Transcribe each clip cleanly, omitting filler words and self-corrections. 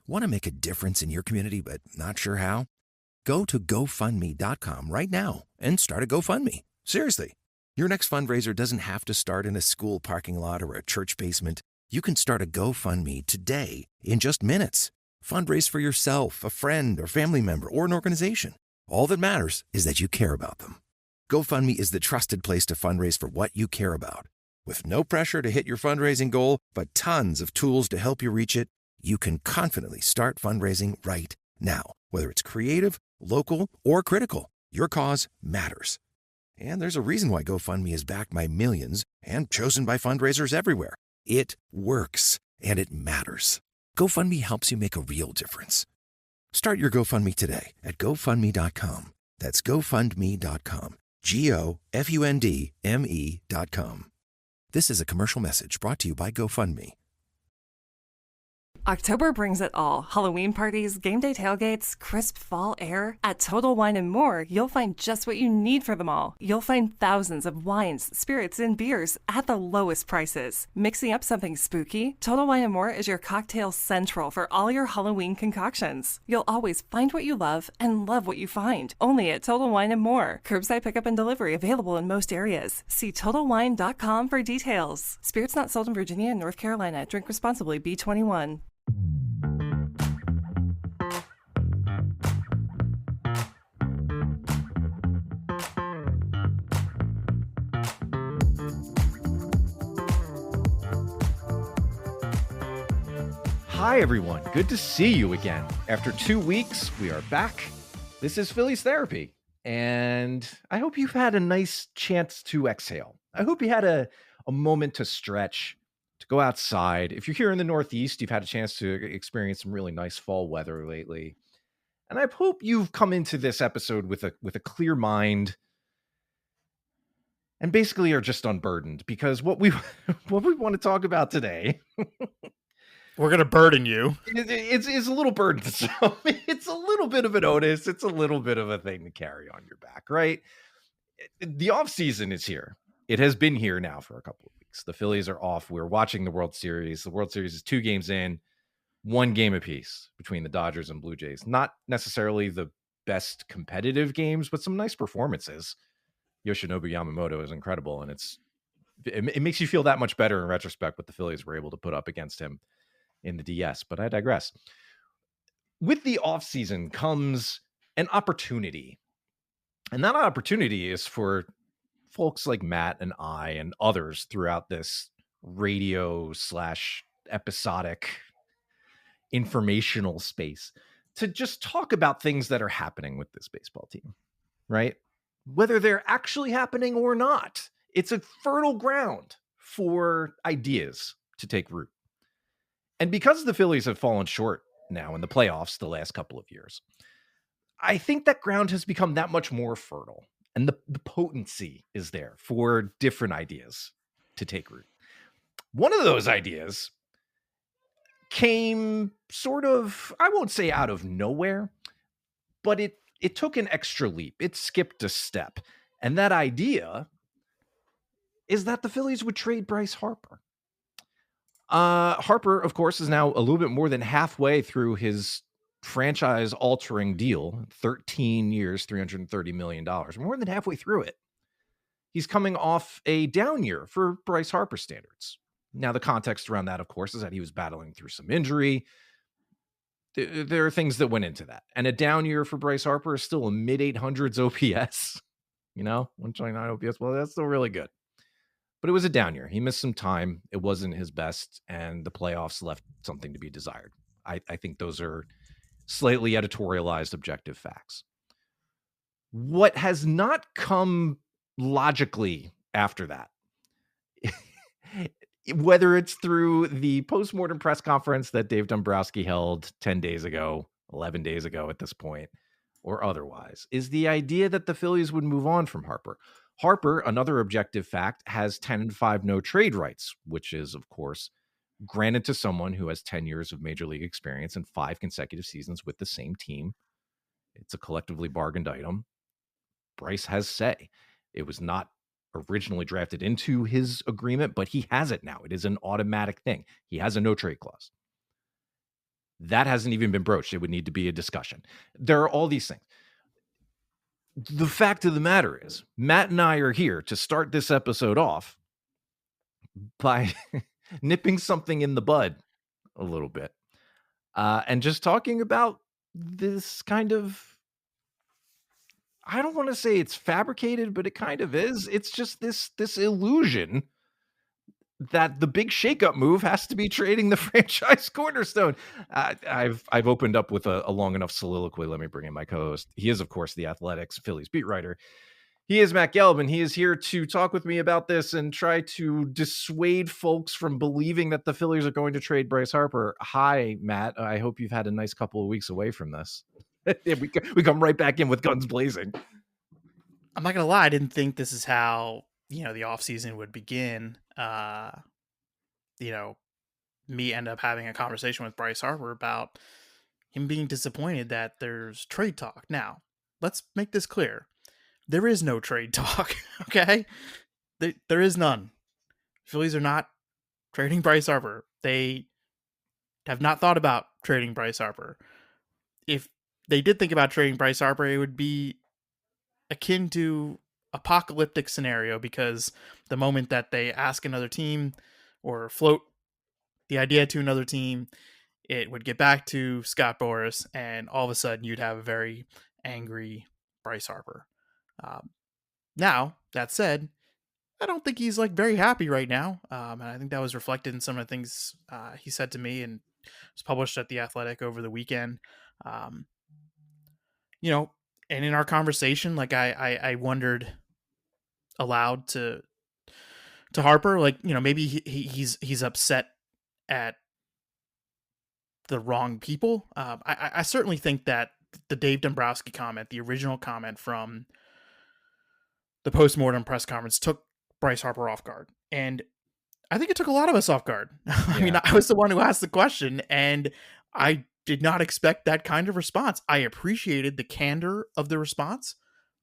Want to make a difference in your community but not sure how? Go to GoFundMe.com right now and start a GoFundMe. Seriously. Your next fundraiser doesn't have to start in a school parking lot or a church basement. You can start a GoFundMe today in just minutes. Fundraise for yourself, a friend, or family member, or an organization. All that matters is that you care about them. GoFundMe is the trusted place to fundraise for what you care about. With no pressure to hit your fundraising goal, but tons of tools to help you reach it, you can confidently start fundraising right now. Whether it's creative, local, or critical, your cause matters. And there's a reason why GoFundMe is backed by millions and chosen by fundraisers everywhere. It works, and it matters. GoFundMe helps you make a real difference. Start your GoFundMe today at GoFundMe.com. That's GoFundMe.com. GoFundMe.com. This is a commercial message brought to you by GoFundMe. October brings it all. Halloween parties, game day tailgates, crisp fall air. At Total Wine & More, you'll find just what you need for them all. You'll find thousands of wines, spirits, and beers at the lowest prices. Mixing up something spooky? Total Wine & More is your cocktail central for all your Halloween concoctions. You'll always find what you love and love what you find. Only at Total Wine & More. Curbside pickup and delivery available in most areas. See TotalWine.com for details. Spirits not sold in Virginia and North Carolina. Drink responsibly. B21. Hi, everyone. Good to see you again. After 2 weeks, we are back. This is Phillies Therapy, and I hope you've had a nice chance to exhale. I hope you had a moment to stretch, to go outside. If you're here in the Northeast, you've had a chance to experience some really nice fall weather lately. And I hope you've come into this episode with a clear mind and basically are just unburdened, because what we want to talk about today... We're going to burden you. It's a little burdensome. It's a little bit of an onus. It's a little bit of a thing to carry on your back, right? The offseason is here. It has been here now for a couple of weeks. The Phillies are off. We're watching the World Series. The World Series is 2 games in, 1 game apiece between the Dodgers and Blue Jays. Not necessarily the best competitive games, but some nice performances. Yoshinobu Yamamoto is incredible, and it makes you feel that much better in retrospect what the Phillies were able to put up against him in the DS, but I digress. With the offseason comes an opportunity. And that opportunity is for folks like Matt and I and others throughout this radio/episodic informational space to just talk about things that are happening with this baseball team, right? Whether they're actually happening or not. It's a fertile ground for ideas to take root. And because the Phillies have fallen short now in the playoffs the last couple of years, I think that ground has become that much more fertile, and the potency is there for different ideas to take root. One of those ideas came sort of, I won't say out of nowhere, but it took an extra leap. It skipped a step. And that idea is that the Phillies would trade Bryce Harper. Harper, of course, is now a little bit more than halfway through his franchise-altering deal, 13 years, $330 million, more than halfway through it. He's coming off a down year for Bryce Harper standards. Now, the context around that, of course, is that he was battling through some injury. There are things that went into that. And a down year for Bryce Harper is still a mid-800s OPS. 129 OPS. Well, that's still really good. But it was a down year. He missed some time. It wasn't his best, and the playoffs left something to be desired. I think those are slightly editorialized objective facts. What has not come logically after that, whether it's through the postmortem press conference that Dave Dombrowski held 10 days ago, 11 days ago at this point, or otherwise, is the idea that the Phillies would move on from Harper. Harper, another objective fact, has 10-5 no trade rights, which is, of course, granted to someone who has 10 years of major league experience and 5 consecutive seasons with the same team. It's a collectively bargained item. Bryce has say. It was not originally drafted into his agreement, but he has it now. It is an automatic thing. He has a no trade clause. That hasn't even been broached. It would need to be a discussion. There are all these things. The fact of the matter is, Matt and I are here to start this episode off by nipping something in the bud a little bit, and just talking about this kind of, I don't want to say it's fabricated, but it kind of is. It's just this illusion that the big shakeup move has to be trading the franchise cornerstone. I've opened up with a long enough soliloquy. Let me bring in my co-host. He is, of course, the Athletics Phillies beat writer. He is Matt Gelb, and he is here to talk with me about this and try to dissuade folks from believing that the Phillies are going to trade Bryce Harper. Hi, Matt. I hope you've had a nice couple of weeks away from this. we come right back in with guns blazing. I'm not gonna lie, I didn't think this is how the offseason would begin. Me end up having a conversation with Bryce Harper about him being disappointed that there's trade talk. Now, let's make this clear. There is no trade talk, okay? There is none. Phillies are not trading Bryce Harper. They have not thought about trading Bryce Harper. If they did think about trading Bryce Harper, it would be akin to apocalyptic scenario, because the moment that they ask another team or float the idea to another team, it would get back to Scott Boras, and all of a sudden you'd have a very angry Bryce Harper. Now, that said, I don't think he's very happy right now. And I think that was reflected in some of the things he said to me, and was published at The Athletic over the weekend. And in our conversation, I wondered aloud to Harper, maybe he's upset at the wrong people. I certainly think that the Dave Dombrowski comment, the original comment from the postmortem press conference, took Bryce Harper off guard. And I think it took a lot of us off guard. I mean, I was the one who asked the question, and I did not expect that kind of response. I appreciated the candor of the response.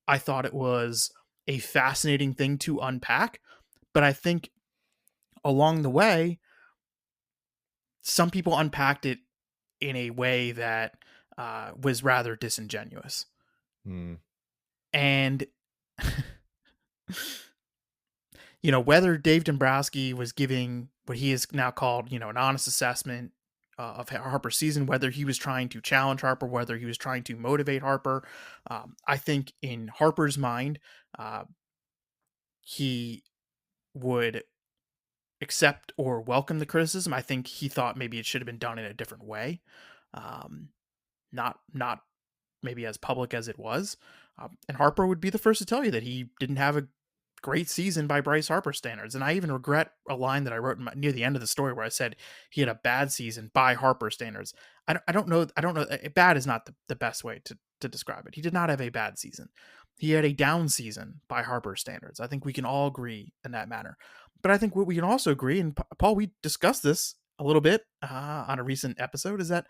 I thought it was a fascinating thing to unpack, but I think along the way, some people unpacked it in a way that was rather disingenuous. And whether Dave Dombrowski was giving what he has now called, an honest assessment of Harper's season, whether he was trying to challenge Harper, whether he was trying to motivate Harper, I think in Harper's mind, he would accept or welcome the criticism. I think he thought maybe it should have been done in a different way, not maybe as public as it was. And Harper would be the first to tell you that he didn't have a great season by Bryce Harper standards. And I even regret a line that I wrote near the end of the story where I said he had a bad season by Harper standards. I don't know. Bad is not the best way to describe it. He did not have a bad season. He had a down season by Harper standards. I think we can all agree in that manner. But I think what we can also agree, and Paul, we discussed this a little bit on a recent episode, is that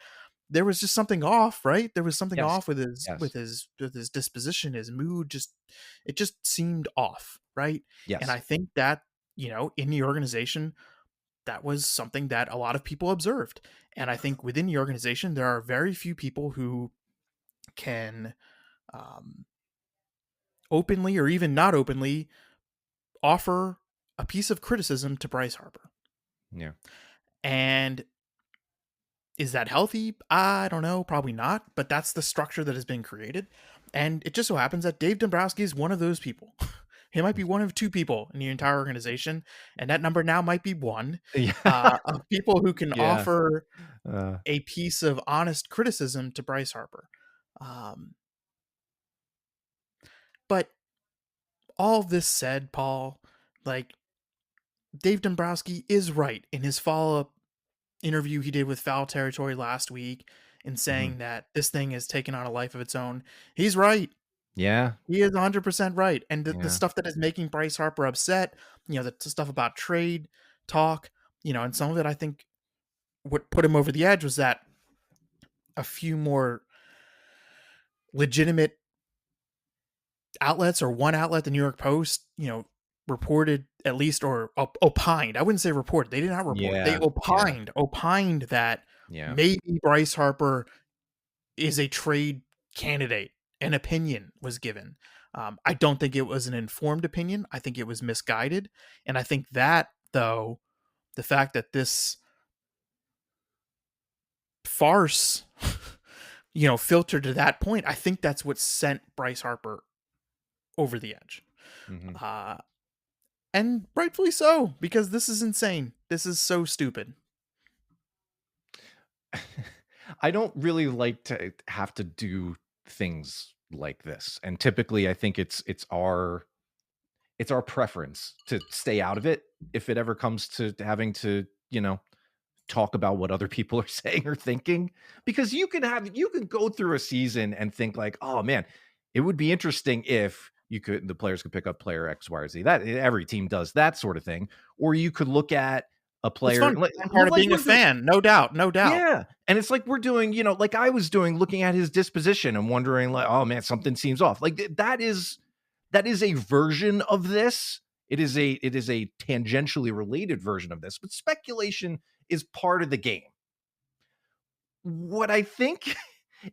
there was just something off, right? There was something off with his disposition, his mood. It just seemed off, right? Yes. And I think that in the organization, that was something that a lot of people observed. And I think within the organization, there are very few people who can openly or even not openly offer a piece of criticism to Bryce Harper. Yeah. And is that healthy? I don't know. Probably not. But that's the structure that has been created. And it just so happens that Dave Dombrowski is one of those people. He might be one of two people in the entire organization. And that number now might be one of people who can offer a piece of honest criticism to Bryce Harper. But all this said, Paul, Dave Dombrowski is right in his follow-up interview he did with Foul Territory last week in saying that this thing has taken on a life of its own. He's right. Yeah. He is 100% right. And the stuff that is making Bryce Harper upset, the stuff about trade talk, and some of it, I think what put him over the edge was that a few more legitimate outlets, or one outlet, the New York Post, reported at least, or opined. I wouldn't say reported. They did not report. They opined that Yeah. Maybe Bryce Harper is a trade candidate. An opinion was given. I don't think it was an informed opinion. I think it was misguided. And I think that, though, the fact that this farce, filtered to that point, I think that's what sent Bryce Harper over the edge. Mm-hmm. And rightfully so, because this is insane. This is so stupid. I don't really like to have to do things like this. And typically I think it's our preference to stay out of it if it ever comes to having to, talk about what other people are saying or thinking, because you can go through a season and think like, oh man, it would be interesting if the players could pick up player X, Y, or Z. That every team does that sort of thing. Or you could look at a player. It's fun. Part of being a fan, no doubt. Yeah. And it's like we're doing, like I was doing, looking at his disposition and wondering like, oh man, something seems off. Like that is a version of this. It is a tangentially related version of this, but speculation is part of the game. What I think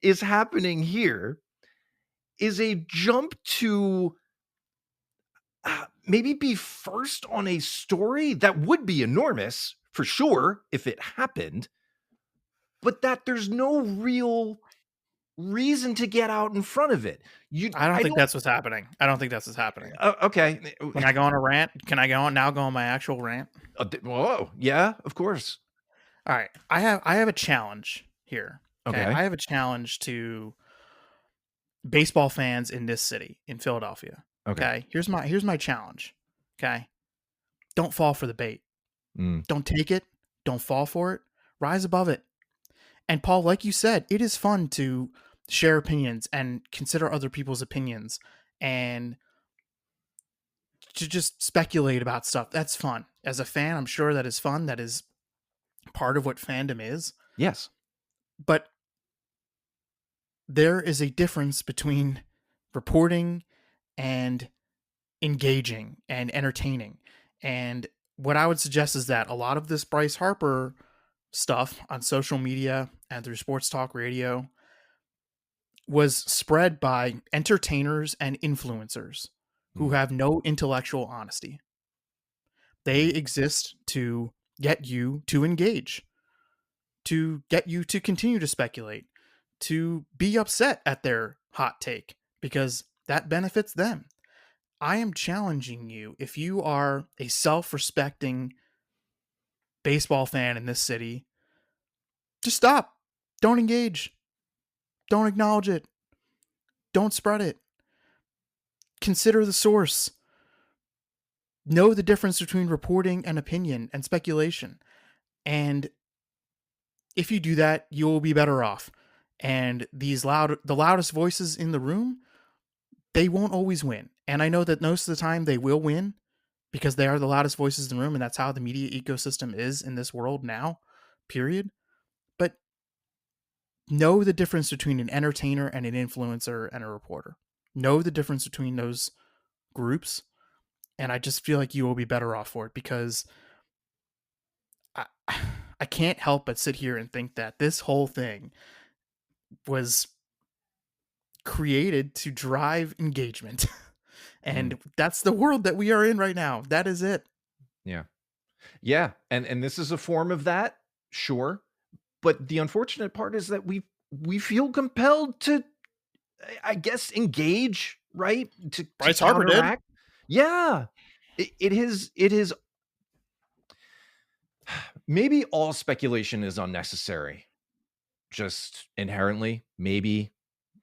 is happening here is a jump to maybe be first on a story that would be enormous for sure if it happened, but that there's no real reason to get out in front of it. I don't think that's what's happening. Okay. Can I go on a rant? Can I go on my actual rant? Whoa. Yeah, of course. All right. I have a challenge here. Okay. I have a challenge to baseball fans in this city, in Philadelphia. Okay. Here's my challenge. Okay. Don't fall for the bait. Don't take it. Don't fall for it. Rise above it. And Paul, like you said, it is fun to share opinions and consider other people's opinions and to just speculate about stuff. That's fun. As a fan, I'm sure that is fun. That is part of what fandom is. Yes. But there is a difference between reporting and engaging and entertaining. And what I would suggest is that a lot of this Bryce Harper stuff on social media and through sports talk radio was spread by entertainers and influencers who have no intellectual honesty. They exist to get you to engage, to get you to continue to speculate, to be upset at their hot take, because that benefits them. I am challenging you, if you are a self-respecting baseball fan in this city, just stop. Don't engage. Don't acknowledge it. Don't spread it. Consider the source. Know the difference between reporting and opinion and speculation. And if you do that, you will be better off. And the loudest voices in the room, they won't always win. And I know that most of the time they will win because they are the loudest voices in the room, and that's how the media ecosystem is in this world now, period. But know the difference between an entertainer and an influencer and a reporter. Know the difference between those groups, and I just feel like you will be better off for it, because I can't help but sit here and think that this whole thing was created to drive engagement. And that's the world that we are in right now. That is it. Yeah. Yeah. And this is a form of that. Sure. But the unfortunate part is that we feel compelled to, I guess, engage, right? To Bryce Harper did. Yeah. It is. Maybe all speculation is unnecessary. Just inherently, maybe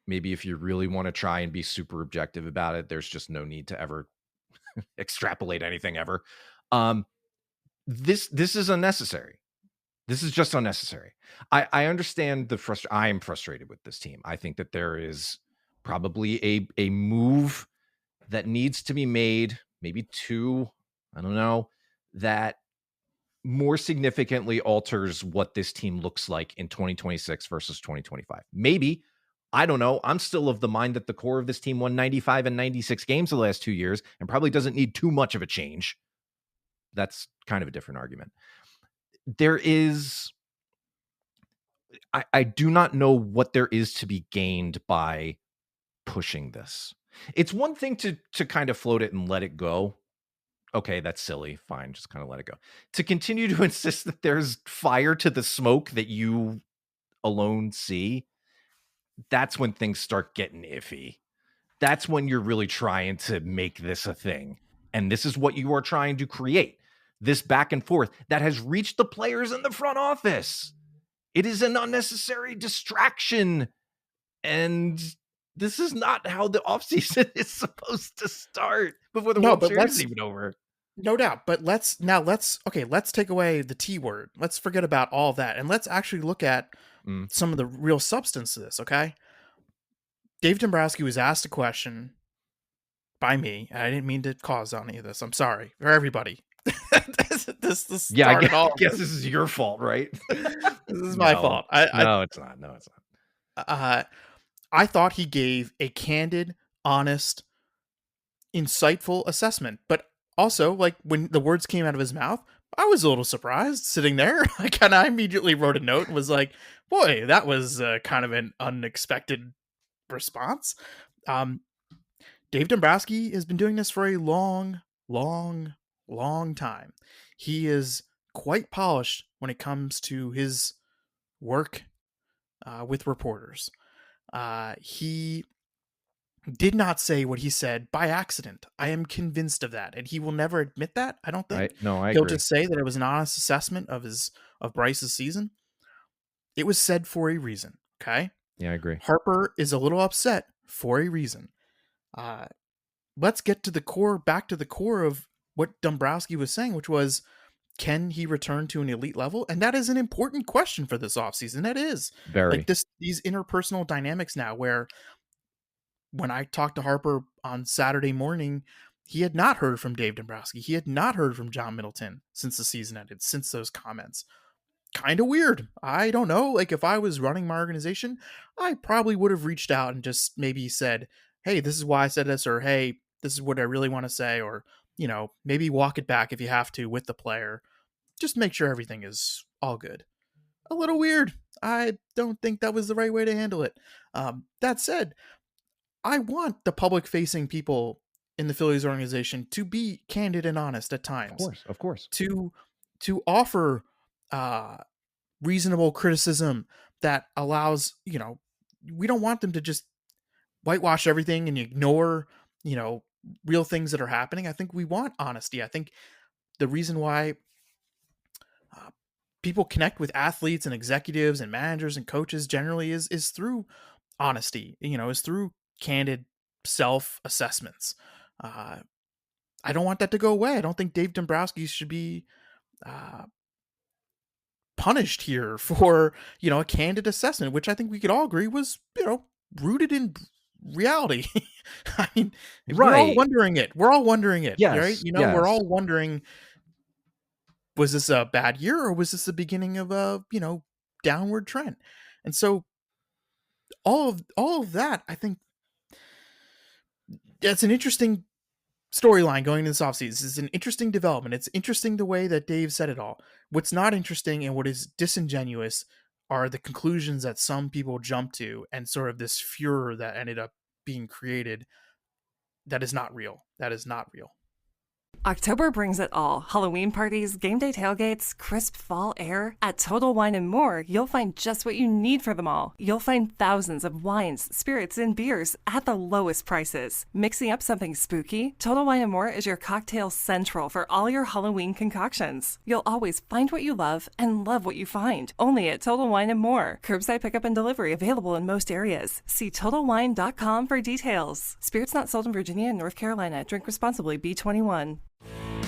if you really want to try and be super objective about it, there's just no need to ever extrapolate anything ever. This is unnecessary. This is just unnecessary. I understand I am frustrated with this team. I think that there is probably a move that needs to be made, maybe two, I don't know, that more significantly alters what this team looks like in 2026 versus 2025. Maybe, I don't know. I'm still of the mind that the core of this team won 95 and 96 games the last 2 years and probably doesn't need too much of a change. That's kind of a different argument. There is I do not know what there is to be gained by pushing this. It's one thing to kind of float it and let it go. Okay, that's silly. Fine, just kind of let it go. To continue to insist that there's fire to the smoke that you alone see, that's when things start getting iffy. That's when you're really trying to make this a thing. And this is what you are trying to create. This back and forth that has reached the players in the front office. It is an unnecessary distraction. And this is not how the offseason is supposed to start before the World Series is even over. No doubt. But let's take away the T word. Let's forget about all of that. And let's actually look at some of the real substance of this, okay? Dave Dombrowski was asked a question by me. I didn't mean to cause any of this. I'm sorry for everybody. this yeah, I guess this is your fault, right? This is my fault. No, it's not. No, it's not. I thought he gave a candid, honest, insightful assessment. But also, like, when the words came out of his mouth, I was a little surprised sitting there. I immediately wrote a note and was like, boy, that was kind of an unexpected response. Dave Dombrowski has been doing this for a long time. He is quite polished when it comes to his work with reporters. He did not say what he said by accident. I am convinced of that, and he will never admit that. I don't think. I He'll agree. just say that it was an honest assessment of Bryce's season. It was said for a reason. Okay. Yeah, I agree. Harper is a little upset for a reason. Let's get to the core, back to the core of what Dombrowski was saying, which was, can he return to an elite level? And that is an important question for this offseason. That is very like these interpersonal dynamics now, where when I talked to Harper on Saturday morning, he had not heard from Dave Dombrowski. He had not heard from John Middleton since the season ended, since those comments. Kind of weird. I don't know. Like, if I was running my organization, I probably would have reached out and just maybe said, hey, this is why I said this, or hey, this is what I really want to say, or, you know, maybe walk it back if you have to with the player. Just make sure everything is all good. A little weird. I don't think that was the right way to handle it. That said, I want the public-facing people in the Phillies organization to be candid and honest at times. Of course. To offer reasonable criticism that allows, you know, we don't want them to just whitewash everything and ignore, you know, real things that are happening. I think we want honesty. I think the reason why people connect with athletes and executives and managers and coaches generally is through honesty, you know, is through candid self-assessments. I don't want that to go away. I don't think Dave Dombrowski should be punished here for, you know, a candid assessment, which I think we could all agree was, you know, rooted in reality. I mean, we're all wondering it. Yes, right? You know, yes. We're all wondering, was this a bad year or was this the beginning of a, you know, downward trend? And so all of that, I think that's an interesting storyline going into this offseason. This is an interesting development. It's interesting the way that Dave said it all. What's not interesting and what is disingenuous are the conclusions that some people jump to and sort of this furor that ended up being created that is not real. That is not real. October brings it all. Halloween parties, game day tailgates, crisp fall air. At Total Wine & More, you'll find just what you need for them all. You'll find thousands of wines, spirits, and beers at the lowest prices. Mixing up something spooky? Total Wine & More is your cocktail central for all your Halloween concoctions. You'll always find what you love and love what you find. Only at Total Wine & More. Curbside pickup and delivery available in most areas. See TotalWine.com for details. Spirits not sold in Virginia and North Carolina. Drink responsibly. B21.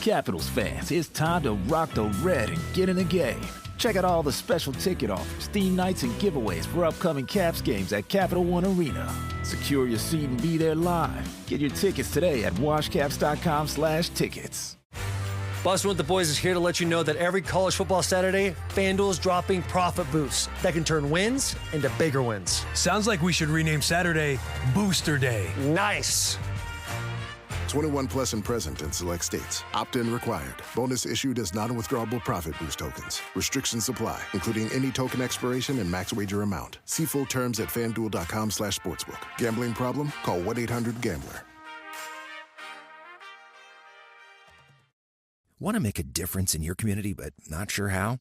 Capitals fans, it's time to rock the red and get in the game. Check out all the special ticket offers, theme nights, and giveaways for upcoming Caps games at Capital One Arena. Secure your seat and be there live. Get your tickets today at washcaps.com/tickets. Bustin' with the Boys is here to let you know that every college football Saturday, FanDuel is dropping profit boosts that can turn wins into bigger wins. Sounds like we should rename Saturday Booster Day. Nice. 21 plus and present in select states. Opt-in required. Bonus issued as non-withdrawable profit boost tokens. Restrictions apply, including any token expiration and max wager amount. See full terms at FanDuel.com/sportsbook. Gambling problem? Call 1-800-GAMBLER. Want to make a difference in your community but not sure how?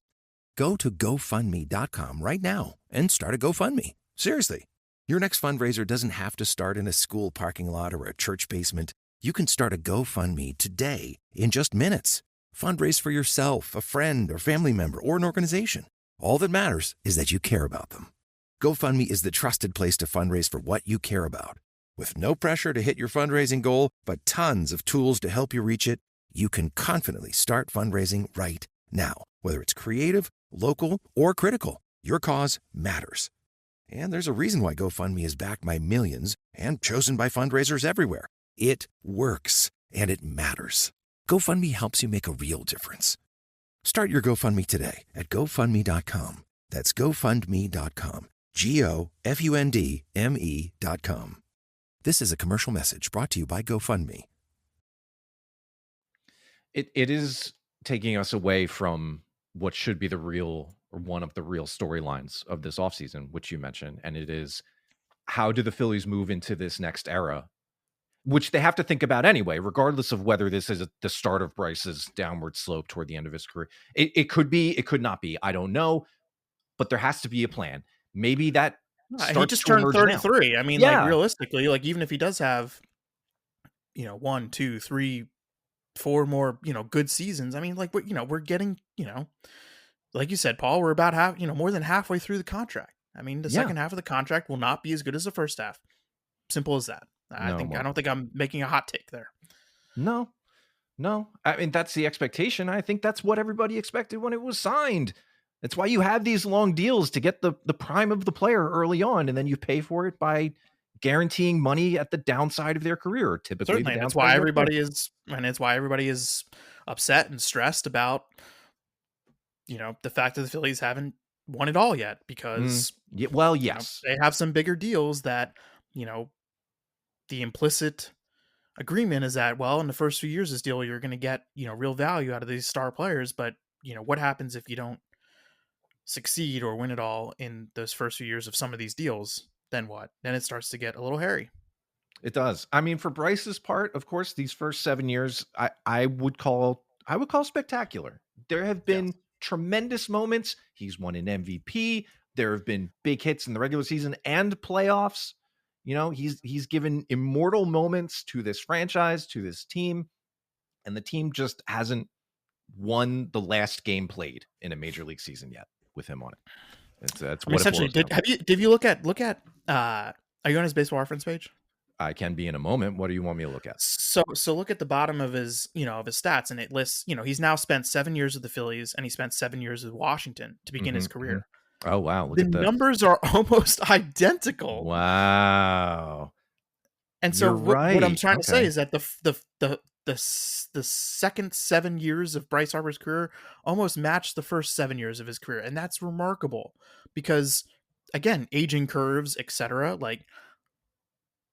Go to GoFundMe.com right now and start a GoFundMe. Seriously. Your next fundraiser doesn't have to start in a school parking lot or a church basement. You can start a GoFundMe today in just minutes. Fundraise for yourself, a friend, or family member, or an organization. All that matters is that you care about them. GoFundMe is the trusted place to fundraise for what you care about. With no pressure to hit your fundraising goal, but tons of tools to help you reach it, you can confidently start fundraising right now. Whether it's creative, local, or critical, your cause matters. And there's a reason why GoFundMe is backed by millions and chosen by fundraisers everywhere. It works, and it matters. GoFundMe helps you make a real difference. Start your GoFundMe today at GoFundMe.com. That's GoFundMe.com. GoFundMe.com. This is a commercial message brought to you by GoFundMe. It is taking us away from what should be the real, or one of the real storylines of this offseason, which you mentioned. And it is, how do the Phillies move into this next era, which they have to think about anyway, regardless of whether this is the start of Bryce's downward slope toward the end of his career. It could be, it could not be. I don't know, but there has to be a plan. Maybe that starts he just to turned emerge 33. now. I mean, Yeah. like, realistically, like, even if he does have, 1, 2, 3, 4 more, good seasons. I mean, like, we're getting, like you said, Paul, we're about more than halfway through the contract. I mean, the second half of the contract will not be as good as the first half. Simple as that. I don't think I'm making a hot take there. No. I mean, that's the expectation. I think that's what everybody expected when it was signed. That's why you have these long deals, to get the prime of the player early on, and then you pay for it by guaranteeing money at the downside of their career. Typically, Certainly, that's why everybody is, and it's why everybody is upset and stressed about, the fact that the Phillies haven't won it all yet, because yes, they have some bigger deals that, the implicit agreement is that, well, in the first few years of this deal, you're going to get, real value out of these star players. But, what happens if you don't succeed or win it all in those first few years of some of these deals? Then what? Then it starts to get a little hairy. It does. I mean, for Bryce's part, of course, these first 7 years, I would call spectacular. There have been tremendous moments. He's won an MVP. There have been big hits in the regular season and playoffs. He's given immortal moments to this franchise, to this team, and the team just hasn't won the last game played in a major league season yet with him on it. That's what essentially. Did you look at? Are you on his baseball reference page? I can be in a moment. What do you want me to look at? So look at the bottom of his, of his stats, and it lists, he's now spent 7 years with the Phillies, and he spent 7 years with Washington to begin his career. Oh, wow. The numbers are almost identical. Wow. And so what I'm trying to say is that the second 7 years of Bryce Harper's career almost matched the first 7 years of his career. And that's remarkable because, again, aging curves, etc. Like,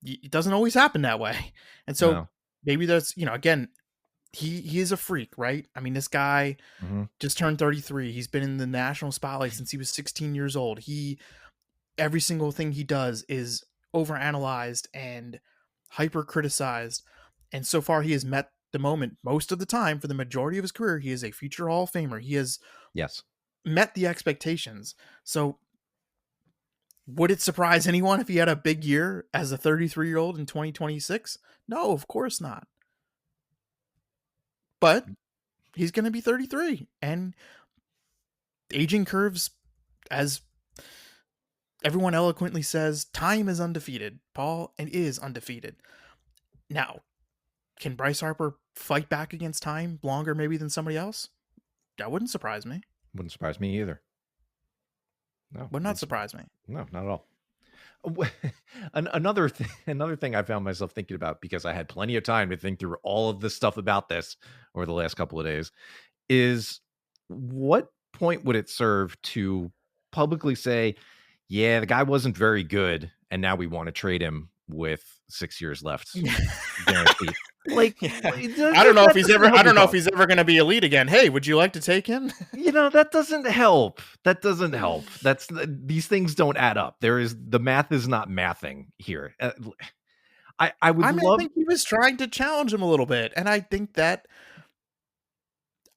it doesn't always happen that way. And so maybe that's, again, he is a freak, right? I mean, this guy just turned 33. He's been in the national spotlight since he was 16 years old. Every single thing he does is overanalyzed and hyper criticized. And so far he has met the moment most of the time. For the majority of his career, he is a future Hall of Famer. He has met the expectations. So would it surprise anyone if he had a big year as a 33-year-old in 2026? No, of course not. But he's going to be 33, and aging curves, as everyone eloquently says, time is undefeated. Paul, and is undefeated. Now, can Bryce Harper fight back against time longer maybe than somebody else? That wouldn't surprise me. Wouldn't surprise me either. No, would not surprise me. No, not at all. Another thing I found myself thinking about, because I had plenty of time to think through all of this stuff about this over the last couple of days, is what point would it serve to publicly say, yeah, the guy wasn't very good, and now we want to trade him, with 6 years left guaranteed. Like, I don't know if he's ever going to be elite again. Hey, would you like to take him? That doesn't help. These things don't add up. The math is not mathing here. I think he was trying to challenge him a little bit, and I think that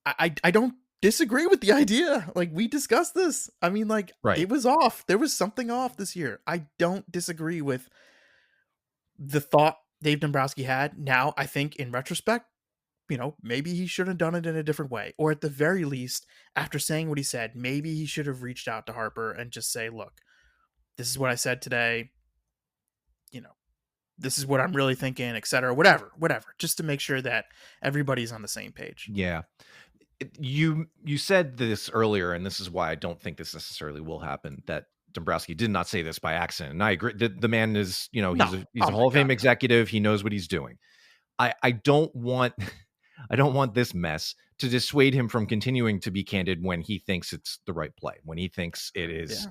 I don't disagree with the idea. Like, we discussed this. I mean, like, right. It was off. There was something off this year. I don't disagree with the thought Dave Dombrowski had. Now, I think in retrospect, maybe he should have done it in a different way. Or at the very least, after saying what he said, maybe he should have reached out to Harper and just say, look, this is what I said today. This is what I'm really thinking, etc. Whatever, just to make sure that everybody's on the same page. Yeah. You said this earlier, and this is why I don't think this necessarily will happen, that Dombrowski did not say this by accident. And I agree. The man is, he's a Hall of Fame executive. He knows what he's doing. I don't want this mess to dissuade him from continuing to be candid when he thinks it's the right play, when he thinks it is,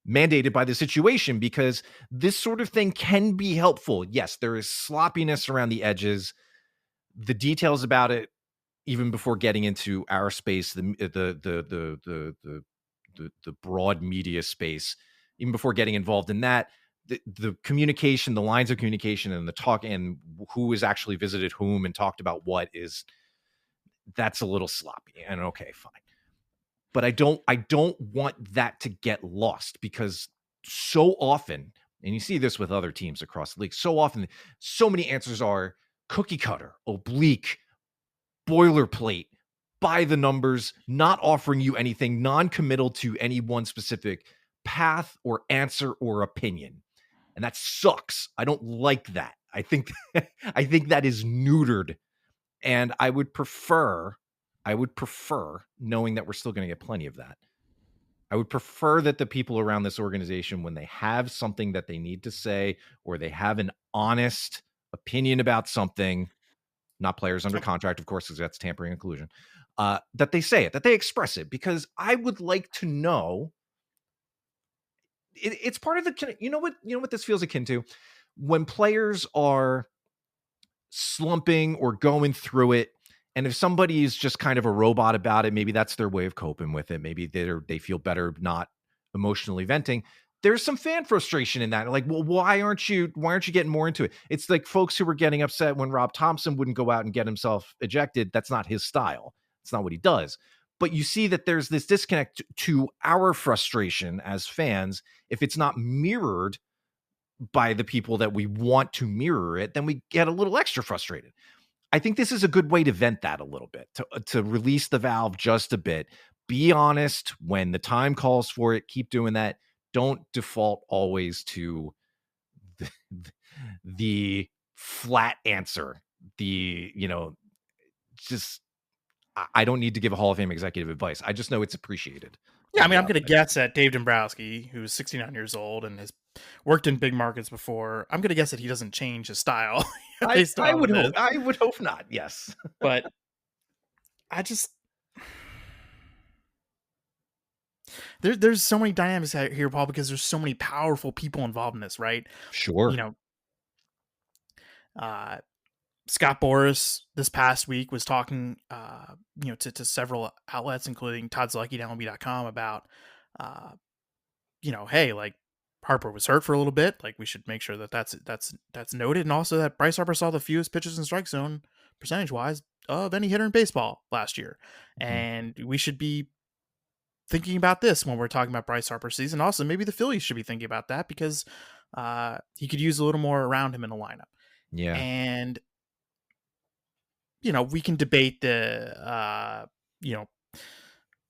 mandated by the situation, because this sort of thing can be helpful. Yes, there is sloppiness around the edges. The details about it, even before getting into our space, the broad media space, even before getting involved in that, the communication, the lines of communication, and the talk, and who has actually visited whom and talked about what, that's a little sloppy. And okay, fine. But I don't want that to get lost, because so often, and you see this with other teams across the league, so often, so many answers are cookie cutter, oblique, boilerplate, by the numbers, not offering you anything, non-committal to any one specific path or answer or opinion. And that sucks. I don't like that. I think that is neutered. And I would prefer, knowing that we're still going to get plenty of that, I would prefer that the people around this organization, when they have something that they need to say, or they have an honest opinion about something, not players under contract, of course, because that's tampering and collusion, that they say it, that they express it, because I would like to know. It's part of the, what this feels akin to, when players are slumping or going through it, and if somebody is just kind of a robot about it, maybe that's their way of coping with it. Maybe they feel better not emotionally venting. There's some fan frustration in that. Like, well, why aren't you getting more into it? It's like folks who were getting upset when Rob Thompson wouldn't go out and get himself ejected. That's not his style. It's not what he does. But you see that there's this disconnect to our frustration as fans. If it's not mirrored by the people that we want to mirror it, then we get a little extra frustrated. I think this is a good way to vent that a little bit, to release the valve just a bit. Be honest when the time calls for it. Keep doing that. Don't default always to the flat answer. I don't need to give a Hall of Fame executive advice. I just know it's appreciated. Yeah, I mean, I'm going to guess that Dave Dombrowski, who's 69 years old and has worked in big markets before, I'm going to guess that he doesn't change his style. I would hope not. Yes, but there's so many dynamics out here, Paul, because there's so many powerful people involved in this, right? Sure. Scott Boras this past week was talking, to several outlets, including Todd Zlecki at MLB.com, about, hey, like, Harper was hurt for a little bit. Like, we should make sure that's noted, and also that Bryce Harper saw the fewest pitches in strike zone percentage-wise of any hitter in baseball last year, and we should be thinking about this when we're talking about Bryce Harper's season. Also, maybe the Phillies should be thinking about that, because he could use a little more around him in the lineup. Yeah, and we can debate the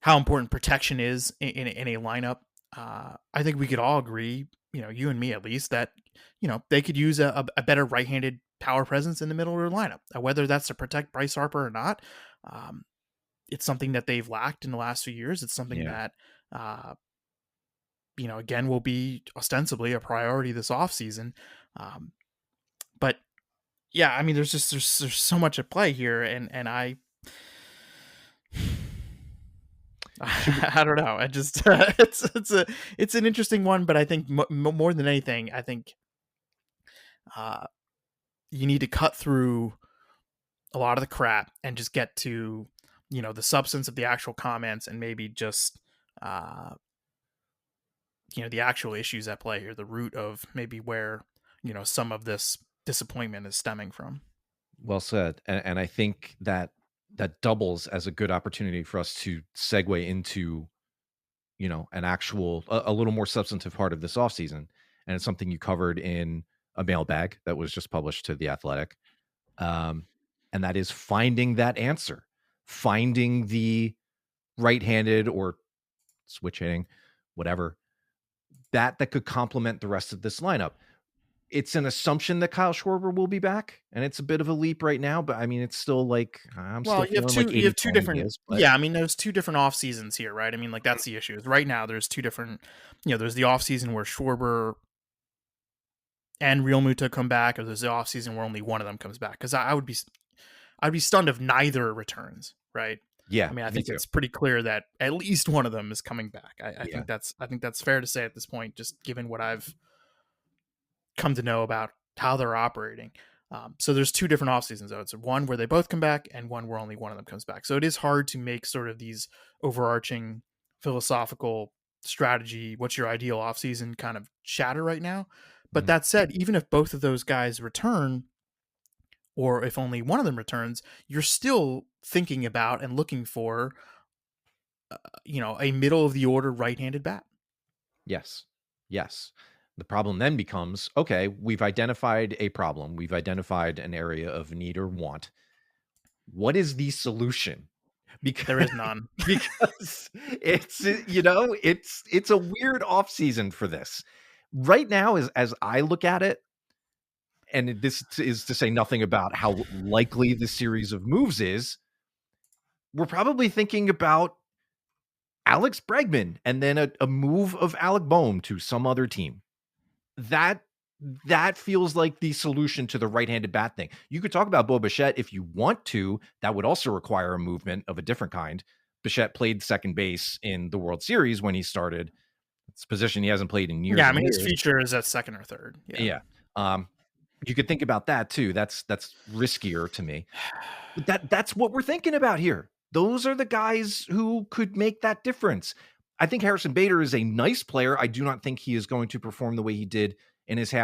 how important protection is in a lineup. I think we could all agree, you and me at least, that they could use a better right-handed power presence in the middle of their lineup. Whether that's to protect Bryce Harper or not, it's something that they've lacked in the last few years. It's something that again, will be ostensibly a priority this offseason. But yeah, I mean, there's so much at play here, and I don't know. I just it's an interesting one, but I think more than anything, I think you need to cut through a lot of the crap and just get to the substance of the actual comments, and maybe just the actual issues at play here, the root of maybe where some of this disappointment is stemming from. Well said. And I think that doubles as a good opportunity for us to segue into, an actual, a little more substantive part of this offseason. And it's something you covered in a mailbag that was just published to The Athletic. And that is finding that answer, finding the right-handed or switch hitting, whatever, that could complement the rest of this lineup. It's an assumption that Kyle Schwarber will be back, and it's a bit of a leap right now, but I mean, it's still like, you have two different, I mean, there's two different off seasons here, right? I mean, like, that's the issue is right now there's two different, there's the off season where Schwarber and Real Muto come back, or there's the off season where only one of them comes back. Cause I'd be stunned if neither returns. Right. Yeah. I mean, I think it's pretty clear that at least one of them is coming back. I think that's fair to say at this point, just given what I've come to know about how they're operating. So there's two different off seasons though. It's one where they both come back and one where only one of them comes back. So it is hard to make sort of these overarching philosophical strategy, what's your ideal off season kind of chatter right now. But that said, even if both of those guys return, or if only one of them returns, you're still thinking about and looking for, a middle of the order right-handed bat. Yes. The problem then becomes, okay, we've identified a problem. We've identified an area of need or want. What is the solution? Because there is none. Because it's a weird off season for this. Right now, as I look at it, and this is to say nothing about how likely the series of moves is, we're probably thinking about Alex Bregman and then a move of Alec Boehm to some other team. That feels like the solution to the right-handed bat thing. You could talk about Bo Bichette if you want to. That would also require a movement of a different kind. Bichette played second base in the World Series when he started. It's a position he hasn't played in years. Yeah, I mean, his future is at second or third. Yeah. You could think about that too. That's riskier to me. But that's what we're thinking about here. Those are the guys who could make that difference. I think Harrison Bader is a nice player. I do not think he is going to perform the way he did in his third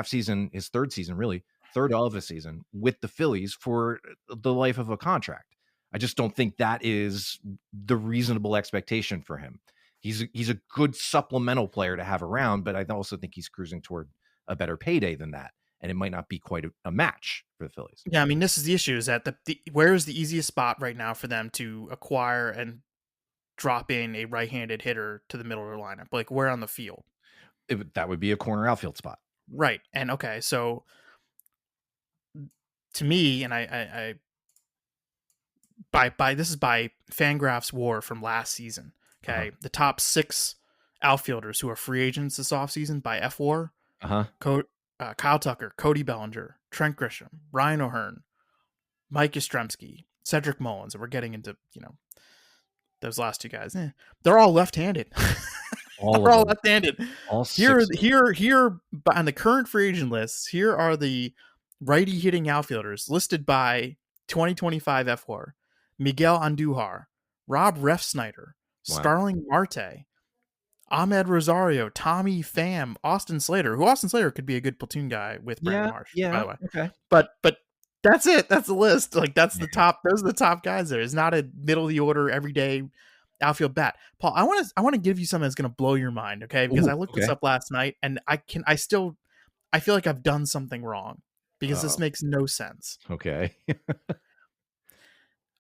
of a season with the Phillies for the life of a contract. I just don't think that is the reasonable expectation for him. He's a good supplemental player to have around, but I also think he's cruising toward a better payday than that. And it might not be quite a match for the Phillies. Yeah, I mean, this is the issue, is that where is the easiest spot right now for them to acquire and drop in a right-handed hitter to the middle of their lineup? Like, where on the field? That would be a corner outfield spot. Right. And okay, so to me, and I this is by Fangraphs WAR from last season. Okay. The top 6 outfielders who are free agents this offseason by FWAR. Kyle Tucker, Cody Bellinger, Trent Grisham, Ryan O'Hearn, Mike Yastrzemski, Cedric Mullins, and we're getting into, those last two guys. They're all left-handed. They're all left-handed. Here on the current free agent list, here are the righty hitting outfielders listed by 2025 FWAR: Miguel Andujar, Rob Refsnyder, Starling Marte, Ahmed Rosario, Tommy Pham, Austin Slater, could be a good platoon guy with Brandon Marsh, by the way. Okay. But that's it. That's the list. Like, that's the top. Those are the top guys there. It's not a middle of the order, everyday outfield bat. Paul, I want to give you something that's going to blow your mind. Okay. Because I looked this up last night, and I feel like I've done something wrong, because this makes no sense. Okay.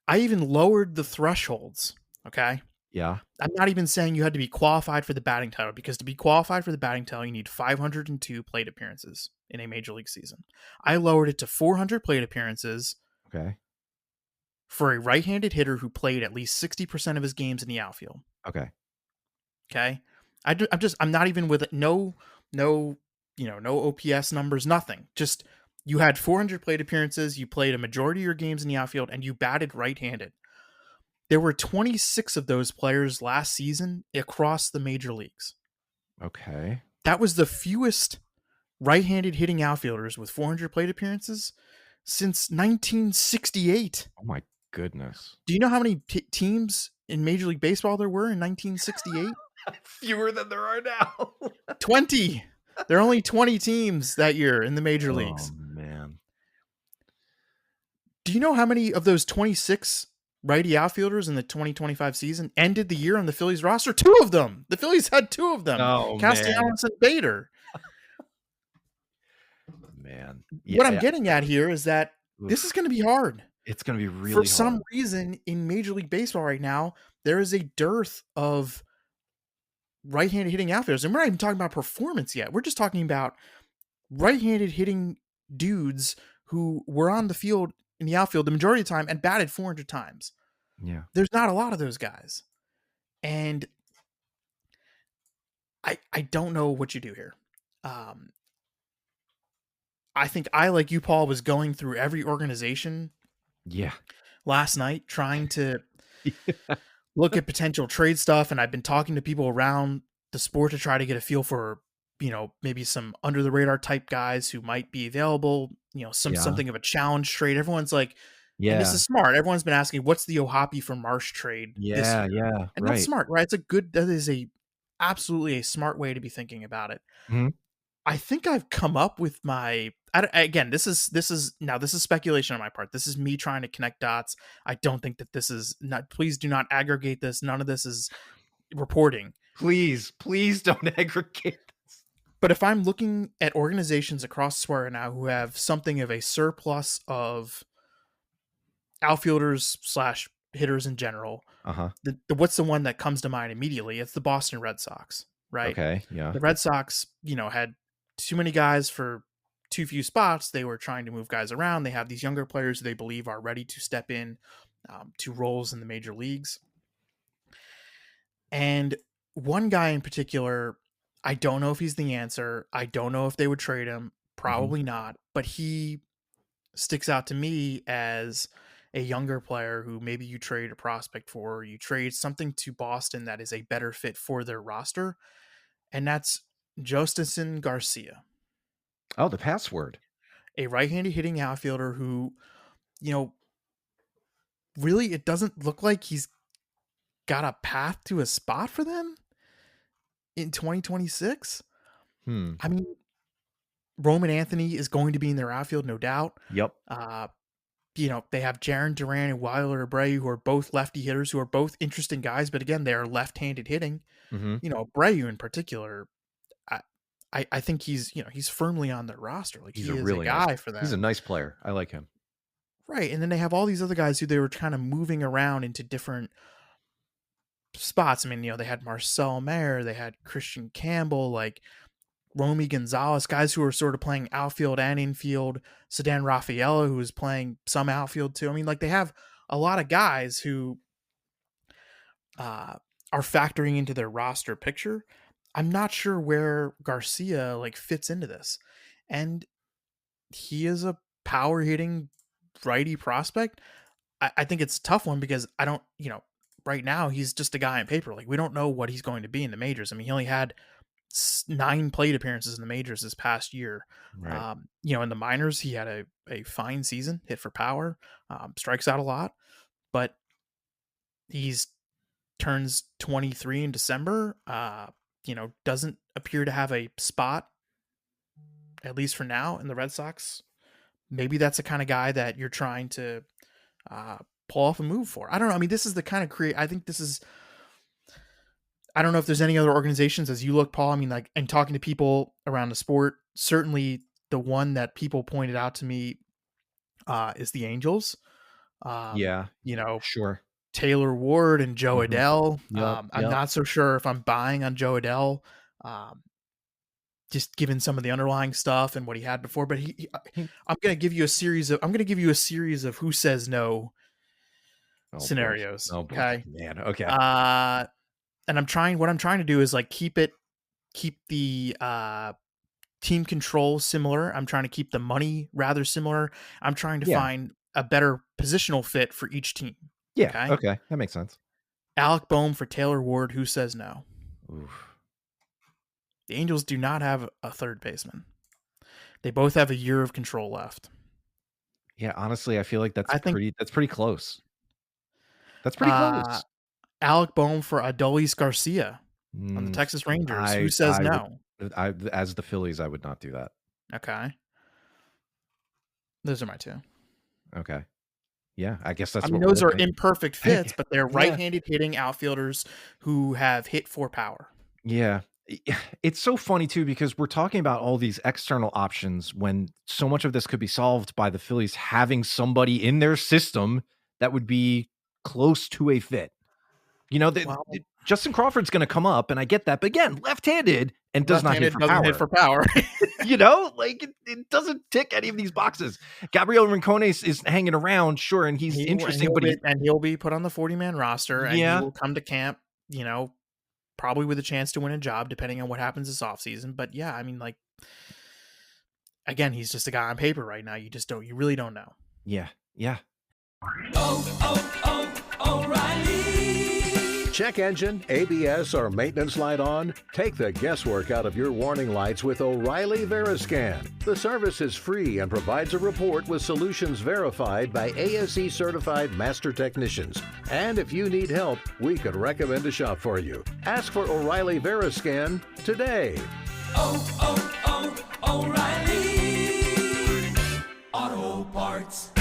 I even lowered the thresholds. Okay. Yeah. I'm not even saying you had to be qualified for the batting title, because to be qualified for the batting title, you need 502 plate appearances in a major league season. I lowered it to 400 plate appearances. Okay. For a right-handed hitter who played at least 60% of his games in the outfield. Okay. Okay. I'm not even with it. No OPS numbers, nothing. Just, you had 400 plate appearances. You played a majority of your games in the outfield, and you batted right-handed. There were 26 of those players last season across the major leagues. Okay. That was the fewest right-handed hitting outfielders with 400 plate appearances since 1968. Oh my goodness. Do you know how many teams in Major League Baseball there were in 1968? Fewer than there are now. 20. There are only 20 teams that year in the major leagues. Oh man. Do you know how many of those 26 righty outfielders in the 2025 season ended the year on the Phillies roster? 2 of them. The Phillies had 2 of them. Oh, Castellanos and Bader. Man. What I'm getting at here is that this is going to be hard. It's going to be really For hard. some reason in Major League Baseball right now, there is a dearth of right-handed hitting outfielders. And we're not even talking about performance yet. We're just talking about right-handed hitting dudes who were on the field in the outfield the majority of the time and batted 400 times. Yeah. There's not a lot of those guys. And I don't know what you do here. I think I, like you, Paul, was going through every organization last night trying to look at potential trade stuff. And I've been talking to people around the sport to try to get a feel for, maybe some under the radar type guys who might be available, something of a challenge trade. Everyone's like, and this is smart. Everyone's been asking, what's the Ohapi for Marsh trade? Yeah. And that's smart, right? That is absolutely a smart way to be thinking about it. Mm-hmm. I think I've come up with this is speculation on my part. This is me trying to connect dots. I don't think that this is please do not aggregate this. None of this is reporting. Please don't aggregate this. But if I'm looking at organizations across the sport right now who have something of a surplus of outfielders / hitters in general, what's the one that comes to mind immediately? It's the Boston Red Sox, right? Okay, yeah. The Red Sox, had too many guys for too few spots. They were trying to move guys around. They have these younger players who they believe are ready to step in to roles in the major leagues. And one guy in particular, I don't know if he's the answer. I don't know if they would trade him. Probably not. But he sticks out to me as a younger player who maybe you trade a prospect for, or you trade something to Boston that is a better fit for their roster. And that's Jostinson Garcia. Oh, the password. A right-handed hitting outfielder who, really it doesn't look like he's got a path to a spot for them in 2026. I mean, Roman Anthony is going to be in their outfield, no doubt. Yep. They have Jarren Duran and Wilder Abreu, who are both lefty hitters, who are both interesting guys, but again, they are left-handed hitting. Abreu in particular, I think he's firmly on their roster. Like he's he is really a guy nice. for them. He's a nice player. I like him. Right. And then they have all these other guys who they were kind of moving around into different spots. I mean, they had Marcel Mayer, they had Christian Campbell, like Romy Gonzalez, guys who are sort of playing outfield and infield. Sedan Rafaela, who is playing some outfield too. I mean, like they have a lot of guys who are factoring into their roster picture. I'm not sure where Garcia fits into this. And he is a power hitting righty prospect. I think it's a tough one because I don't, right now he's just a guy on paper. Like we don't know what he's going to be in the majors. I mean, he only had 9 plate appearances in the majors this past year. Right. In the minors, he had a fine season, hit for power, strikes out a lot, but he's turns 23 in December. Doesn't appear to have a spot, at least for now, in the Red Sox. Maybe that's the kind of guy that you're trying to pull off a move for. I don't know. I mean, this is the kind of I think this is, I don't know if there's any other organizations as you look, Paul. I mean, and talking to people around the sport, certainly the one that people pointed out to me is the Angels. Sure. Taylor Ward and Joe Adell. I'm not so sure if I'm buying on Joe Adell, just given some of the underlying stuff and what he had before. But I'm going to give you a series of who says no scenarios. Oh, okay, man. Okay. And what I'm trying to do is keep the team control similar. I'm trying to keep the money rather similar. I'm trying to find a better positional fit for each team. Yeah. Okay. That makes sense. Alec Boehm for Taylor Ward. Who says no? Oof. The Angels do not have a third baseman. They both have a year of control left. Yeah, honestly, I feel like that's I think pretty close. That's pretty close. Alec Boehm for Adolis Garcia on the Mm, Texas Rangers. Who I says I would no? as the Phillies, I would not do that. Okay. Those are my two. Okay. Yeah, I guess that's I mean, what we're those are looking at. imperfect fits, but they're Yeah. right-handed hitting outfielders who have hit for power. Yeah. It's so funny too because we're talking about all these external options when so much of this could be solved by the Phillies having somebody in their system that would be close to a fit. You know, Well, Justin Crawford's going to come up, and I get that. But again, left-handed and does not hit left-handed for doesn't power. hit for power. You know, like it doesn't tick any of these boxes. Gabriel Rincones is hanging around, sure, and he's interesting, but he'll be put on the 40-man roster, and he Yeah. will come to camp, you know, probably with a chance to win a job, depending on what happens this offseason. But yeah, I mean, like, again, he's just a guy on paper right now. You really don't know. yeah. O'Reilly. Check engine, ABS, or maintenance light on? Take the guesswork out of your warning lights with O'Reilly Veriscan. The service is free and provides a report with solutions verified by ASE certified master technicians. And if you need help, we could recommend a shop for you. Ask for O'Reilly Veriscan today. O'Reilly Auto Parts.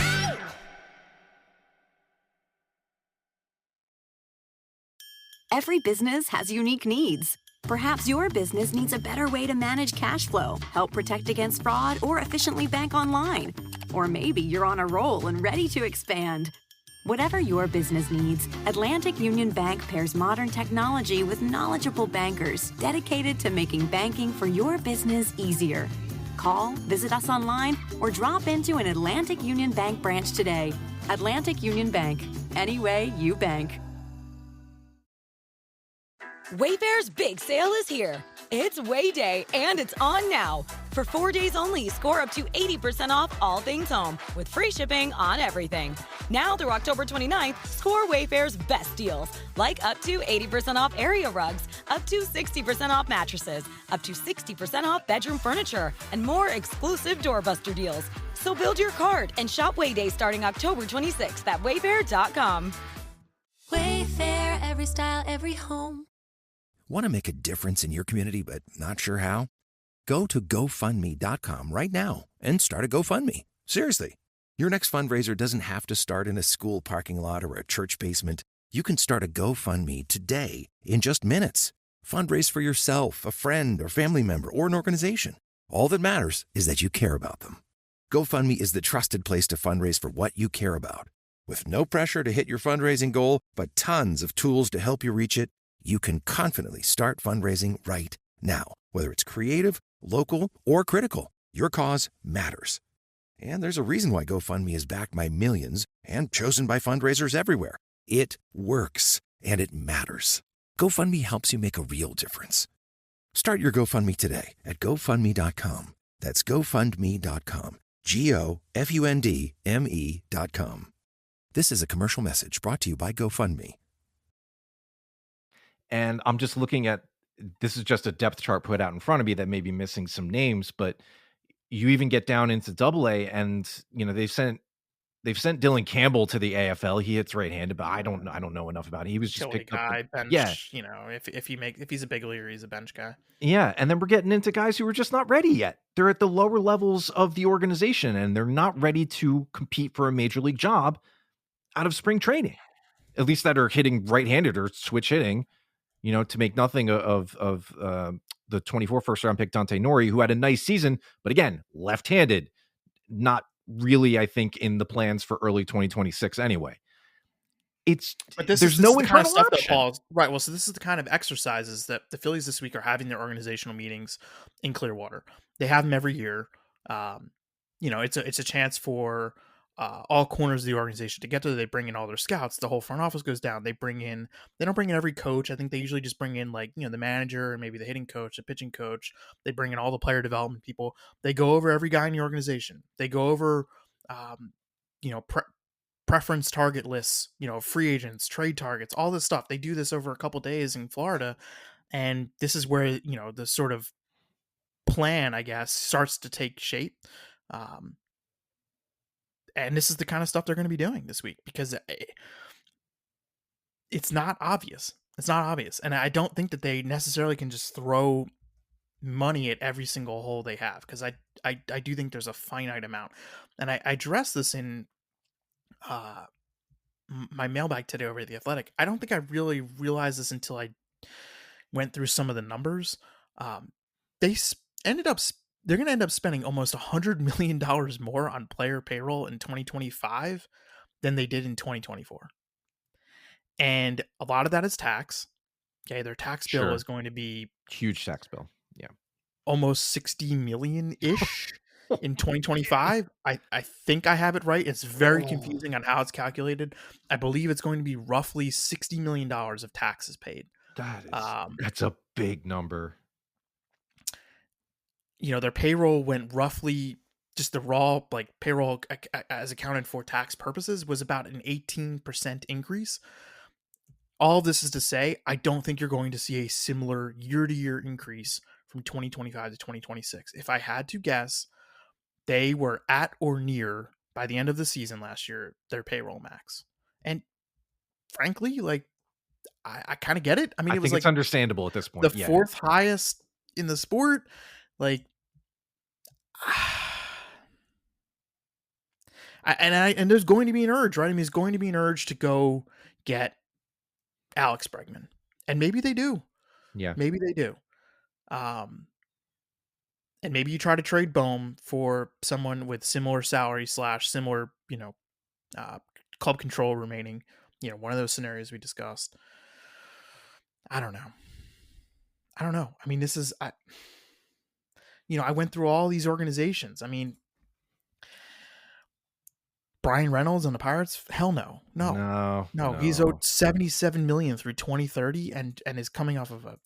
Every business has unique needs. Perhaps your business needs a better way to manage cash flow, help protect against fraud, or efficiently bank online. Or maybe you're on a roll and ready to expand. Whatever your business needs, Atlantic Union Bank pairs modern technology with knowledgeable bankers dedicated to making banking for your business easier. Call, visit us online, or drop into an Atlantic Union Bank branch today. Atlantic Union Bank. Any way you bank. Wayfair's big sale is here. It's Way Day, and it's on now. For 4 days only, score up to 80% off all things home, with free shipping on everything. Now through October 29th, score Wayfair's best deals, like up to 80% off area rugs, up to 60% off mattresses, up to 60% off bedroom furniture, and more exclusive doorbuster deals. So build your cart and shop Way Day starting October 26th at wayfair.com. Wayfair, every style, every home. Want to make a difference in your community but not sure how? Go to GoFundMe.com right now and start a GoFundMe. Seriously. Your next fundraiser doesn't have to start in a school parking lot or a church basement. You can start a GoFundMe today in just minutes. Fundraise for yourself, a friend, or family member, or an organization. All that matters is that you care about them. GoFundMe is the trusted place to fundraise for what you care about. With no pressure to hit your fundraising goal, but tons of tools to help you reach it, you can confidently start fundraising right now. Whether it's creative, local, or critical, your cause matters. And there's a reason why GoFundMe is backed by millions and chosen by fundraisers everywhere. It works, and it matters. GoFundMe helps you make a real difference. Start your GoFundMe today at GoFundMe.com. That's GoFundMe.com. GoFundMe.com. This is a commercial message brought to you by GoFundMe. And I'm just looking at, this is just a depth chart put out in front of me that may be missing some names, but you even get down into AA, and you know they've sent Dylan Campbell to the AFL. He hits right-handed, but I don't know enough about it. He was just picked guy, up. Bench, Yeah, you know, if he's a big leaguer, he's a bench guy. yeah, and then we're getting into guys who are just not ready yet. They're at the lower levels of the organization, and they're not ready to compete for a major league job out of spring training. At least that are hitting right-handed or switch hitting. You know, to make nothing of the 24 first-round pick Dante Nori, who had a nice season, but again, left-handed, not really, I think, in the plans for early 2026 anyway. There's no internal stuff option. that Paul, right? Well, so this is the kind of exercises that the Phillies this week are having their organizational meetings in Clearwater. They have them every year. You know, it's a chance for all corners of the organization to get to. They bring in all their scouts. The whole front office goes down. They don't bring in every coach. I think they usually just bring in, like, you know, the manager and maybe the hitting coach, the pitching coach. They bring in all the player development people. They go over every guy in the organization. They go over, you know, preference target lists, free agents, trade targets, all this stuff. They do this over a couple days in Florida, and this is where the sort of plan, I guess, starts to take shape. And this is the kind of stuff they're going to be doing this week because it's not obvious. It's not obvious, and I don't think that they necessarily can just throw money at every single hole they have, because I do think there's a finite amount, and I addressed this in my mailbag today over at The Athletic. I don't think I really realized this until I went through some of the numbers. They ended up they're going to end up spending almost $100 million more on player payroll in 2025 than they did in 2024. And a lot of that is tax. Okay, their tax bill is going to be huge tax bill. Yeah. Almost 60 million-ish in 2025. I think I have it right. It's very confusing on how it's calculated. I believe it's going to be roughly $60 million of taxes paid. That's a big number. Their payroll went roughly, just the raw payroll as accounted for tax purposes, was about an 18% increase. All this is to say, I don't think you're going to see a similar year-to-year increase from 2025 to 2026. If I had to guess, they were at or near, by the end of the season last year, their payroll max. And frankly, I kind of get it. I mean, I it was think it's understandable at this point. The fourth highest in the sport. And there's going to be an urge, right? I mean, there's going to be an urge to go get Alex Bregman, and maybe they do. Yeah, maybe they do. And maybe you try to trade Bohm for someone with similar salary / similar, club control remaining. One of those scenarios we discussed. I don't know. I mean, this is, I went through all these organizations. I mean, Brian Reynolds and the Pirates? Hell no. No. He's owed $77 million through 2030 and is coming off of a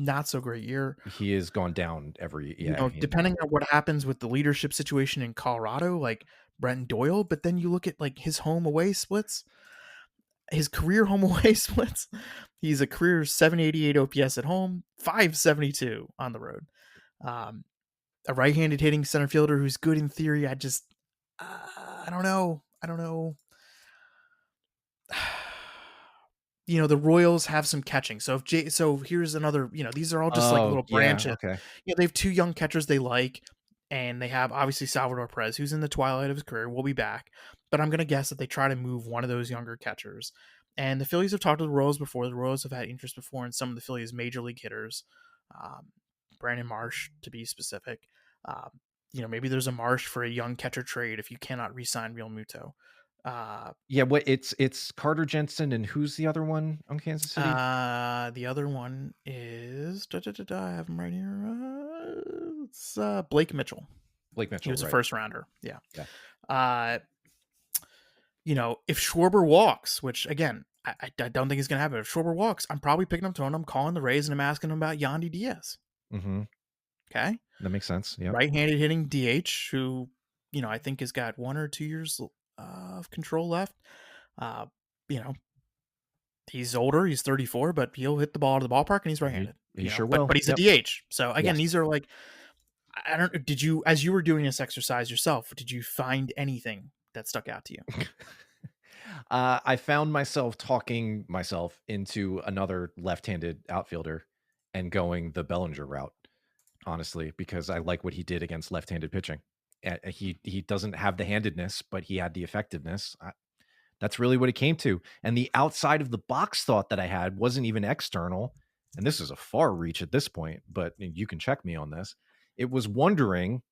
not so great year. He has gone down every depending on what happens with the leadership situation in Colorado, like Brenton Doyle, but then you look at his home away splits, his career home away splits. He's a career 788 OPS at home, 572 on the road. A right-handed hitting center fielder who's good in theory. I don't know. The Royals have some catching. So here's another, these are all just little branches. Okay. They have two young catchers they like, and they have obviously Salvador Perez, who's in the twilight of his career, will be back. But I'm going to guess that they try to move one of those younger catchers. And the Phillies have talked to the Royals before. The Royals have had interest before in some of the Phillies' major league hitters, Brandon Marsh to be specific. Maybe there's a Marsh for a young catcher trade if you cannot re-sign Real Muto. It's Carter Jensen, and who's the other one on Kansas City? The other one is I have him right here. It's Blake Mitchell. He was a first rounder. Yeah. If Schwarber walks, which again I don't think is going to happen. If Schwarber walks, I'm probably picking up the phone. I'm calling the Rays and I'm asking them about Yandy Diaz. Mm-hmm. Okay, that makes sense. Yeah, right-handed hitting DH who I think has got 1 or 2 years of control left. He's older. He's 34, but he'll hit the ball out of the ballpark, and he's right-handed. He sure will. But he's a DH. So again, these are I don't. Did you, as you were doing this exercise yourself, did you find anything that stuck out to you? I found myself talking myself into another left-handed outfielder and going the Bellinger route, honestly, because I like what he did against left-handed pitching. He doesn't have the handedness, but he had the effectiveness. That's really what it came to. And the outside of the box thought that I had wasn't even external. And this is a far reach at this point, but you can check me on this. It was wondering,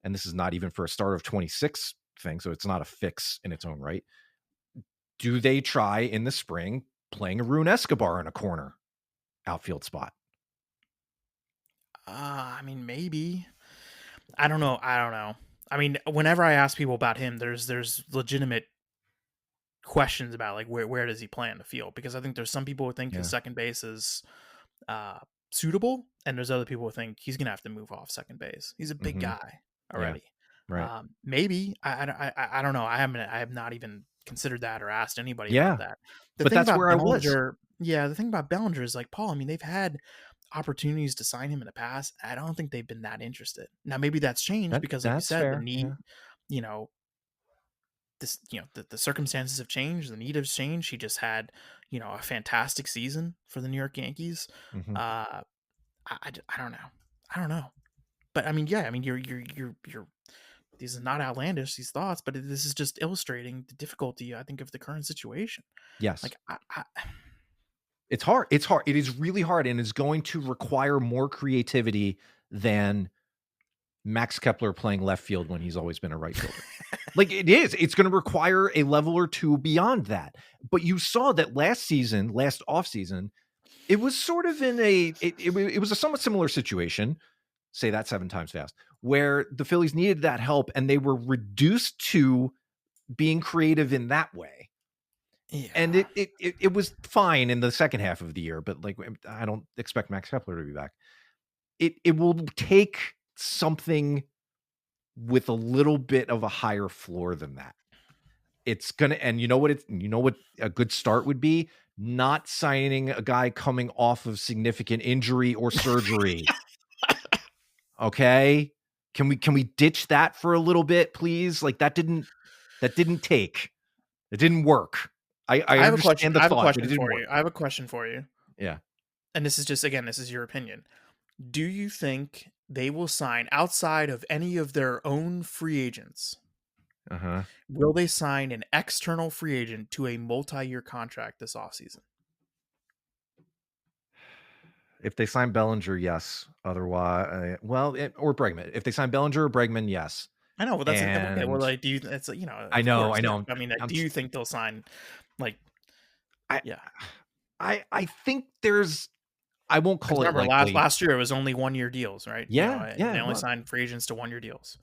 and this is not even for a start of 26 thing, so it's not a fix in its own right. Do they try in the spring playing Arun Escobar in a corner outfield spot? I mean, maybe. I don't know. I mean, whenever I ask people about him, there's legitimate questions about where does he play on the field, because I think there's some people who think his second base is suitable, and there's other people who think he's gonna have to move off second base. He's a big guy already. Right. Maybe I don't know. I have not even considered that or asked anybody about Yeah. that. The But thing that's about where I was. the thing about Bellinger is like Paul. I mean, they've had opportunities to sign him in the past. I don't think they've been that interested. Now, maybe that's changed because, like you That's said, the fair. need, Yeah. you know, the circumstances have changed. The need has changed. He just had, a fantastic season for the New York Yankees. Mhm. I don't know. I don't know. But I mean, yeah. I mean, you're. These are not outlandish, these thoughts, but this is just illustrating the difficulty, I think, of the current situation. Yes. Like, It's hard. It's hard. It is really hard, and it's going to require more creativity than Max Kepler playing left field when he's always been a right fielder. Like it is. It's going to require a level or two beyond that. But you saw that last offseason, it was sort of in it was a somewhat similar situation. Say that 7 times fast, where the Phillies needed that help and they were reduced to being creative in that way. yeah. And it was fine in the second half of the year, but like I don't expect Max Kepler to be back. It will take something with a little bit of a higher floor than that. It's gonna, and you know what a good start would be? Not signing a guy coming off of significant injury or surgery. Okay. Can we ditch that for a little bit, please? Like that didn't take. It didn't work. I have a question. understand the I have a thought, but it question didn't for work. you. I have a question for you. Yeah. And this is just, again, this is your opinion. Do you think they will sign outside of any of their own free agents? Uh-huh. Will they sign an external free agent to a multi-year contract this offseason? If they sign Bellinger, yes. Otherwise, or Bregman. If they sign Bellinger or Bregman, yes. I know, but that's okay. Well, And like, do you? It's I of know. course, yeah. I'm I mean, I'm do you think they'll sign? Like, I yeah. I think there's, I won't Because call it remember, likely. last year it was only 1-year deals, right? Yeah, And they it only was. signed free agents to 1-year deals.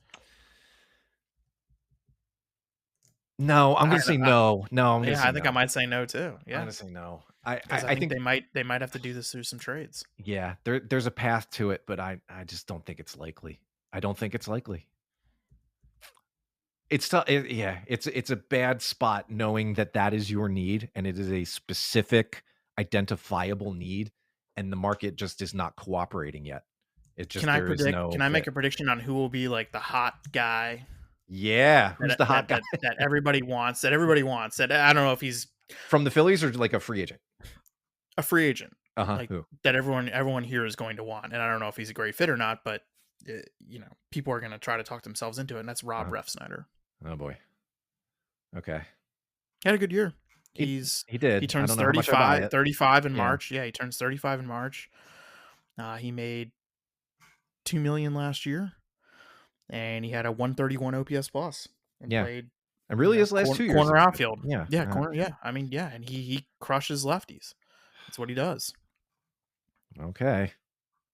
No, I'm I gonna don't know. say no. No, I'm gonna Yeah, say I think no. I might say no too. I'm Yeah, gonna say no. because I think they might have to do this through some trades. Yeah, there's a path to it, but I just don't think it's likely. I don't think it's likely. It's tough. Yeah, it's a bad spot knowing that is your need and it is a specific identifiable need and the market just is not cooperating yet. It just, Can I there is predict? no Can I make fit. a prediction on who will be like the hot guy Yeah, who's the hot guy that everybody wants? That everybody wants. That I don't know if he's from the Phillies or like a free agent. a free agent. Like Who? that everyone here is going to want. And I don't know if he's a great fit or not, but people are going to try to talk themselves into it. And that's Rob Refsnyder. Oh boy. Okay. He had a good year. He did. He turns I don't know how much I buy it. 35 in Yeah. March. Yeah, he turns 35 in March. He made $2 million last year, and he had a 131 OPS plus. And played. And really, his last 2 years, corner outfield. Yeah. Corner. Yeah, I mean, yeah, and he crushes lefties. That's what he does. Okay.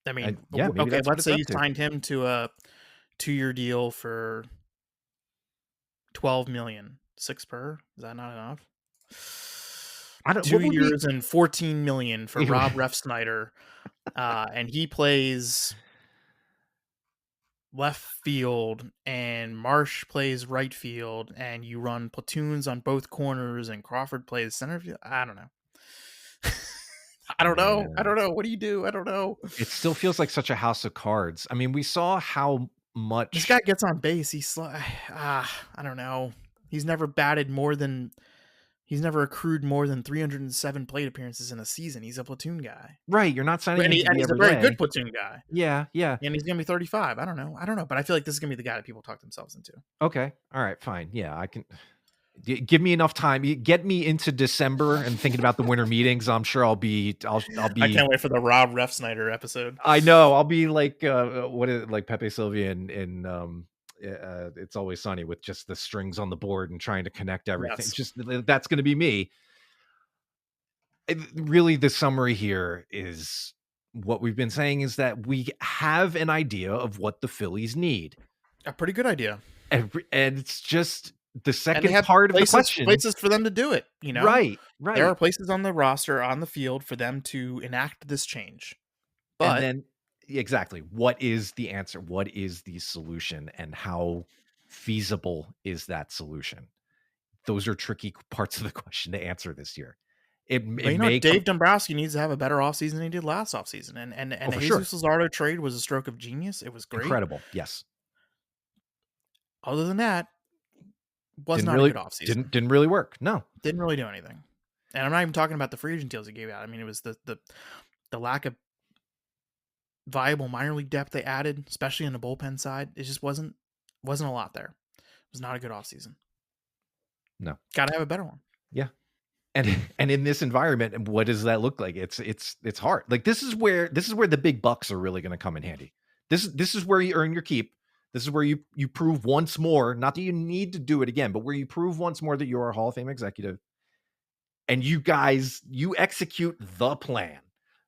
I mean, maybe okay. that's what Let's it's say you up to. signed him to a 2-year deal for $12 million. 6 per. Is that not enough? I don't. 2 years and $14 million for Rob Refsnyder, and he plays left field, and Marsh plays right field, and you run platoons on both corners, and Crawford plays center field. I don't know. I don't know. What do you do? I don't know. It still feels like such a house of cards. I mean, we saw how much this guy gets on base. I don't know. He's never accrued more than 307 plate appearances in a season. He's a platoon guy. Right. You're not signing him to and be he's a every very day. good platoon guy. Yeah. And he's going to be 35. I don't know. But I feel like this is going to be the guy that people talk themselves into. Okay. All right. Fine. Yeah. I can give me enough time. You get me into December and thinking about the winter meetings. I'm sure I'll be. I can't wait for the Rob Refsnyder episode. I know. I'll be like, what is it, like Pepe Sylvia in It's Always Sunny with just the strings on the board and trying to connect everything. Yes. Just that's going to be me. Really, the summary here is what we've been saying is that we have an idea of what the Phillies need. A pretty good idea. And it's just the second part of the question. Places for them to do it, Right. There are places on the roster, on the field for them to enact this change. But and then exactly, what is the answer? What is the solution? And how feasible is that solution? Those are tricky parts of the question to answer this year. It But may Dave Dombrowski needs to have a better offseason than he did last offseason. And for the sure. Jesus Luzardo trade was a stroke of genius. It was great. Incredible. Yes. Other than that, was Didn't not really, a good offseason. Didn't really work. No. Didn't really do anything. And I'm not even talking about the free agent deals he gave out. I mean, it was the lack of viable minor league depth they added, especially on the bullpen side. It just wasn't a lot there. It was not a good offseason. No. Got to have a better one. Yeah. And in this environment, what does that look like? It's hard. Like this is where the big bucks are really going to come in handy. This is where you earn your keep. This is where you prove once more, not that you need to do it again, but where you prove once more that you are a Hall of Fame executive. And you guys, you execute the plan.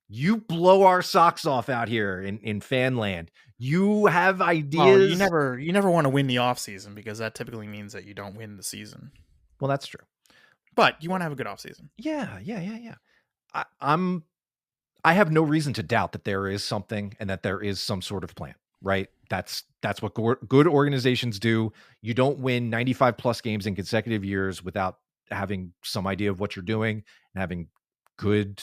You blow our socks off out here in fan land. You have ideas. Well, you never want to win the offseason because that typically means that you don't win the season. Well, that's true. But you want to have a good offseason. Yeah. I have no reason to doubt that there is something and that there is some sort of plan, right? That's what good organizations do. You don't win 95 plus games in consecutive years without having some idea of what you're doing and having good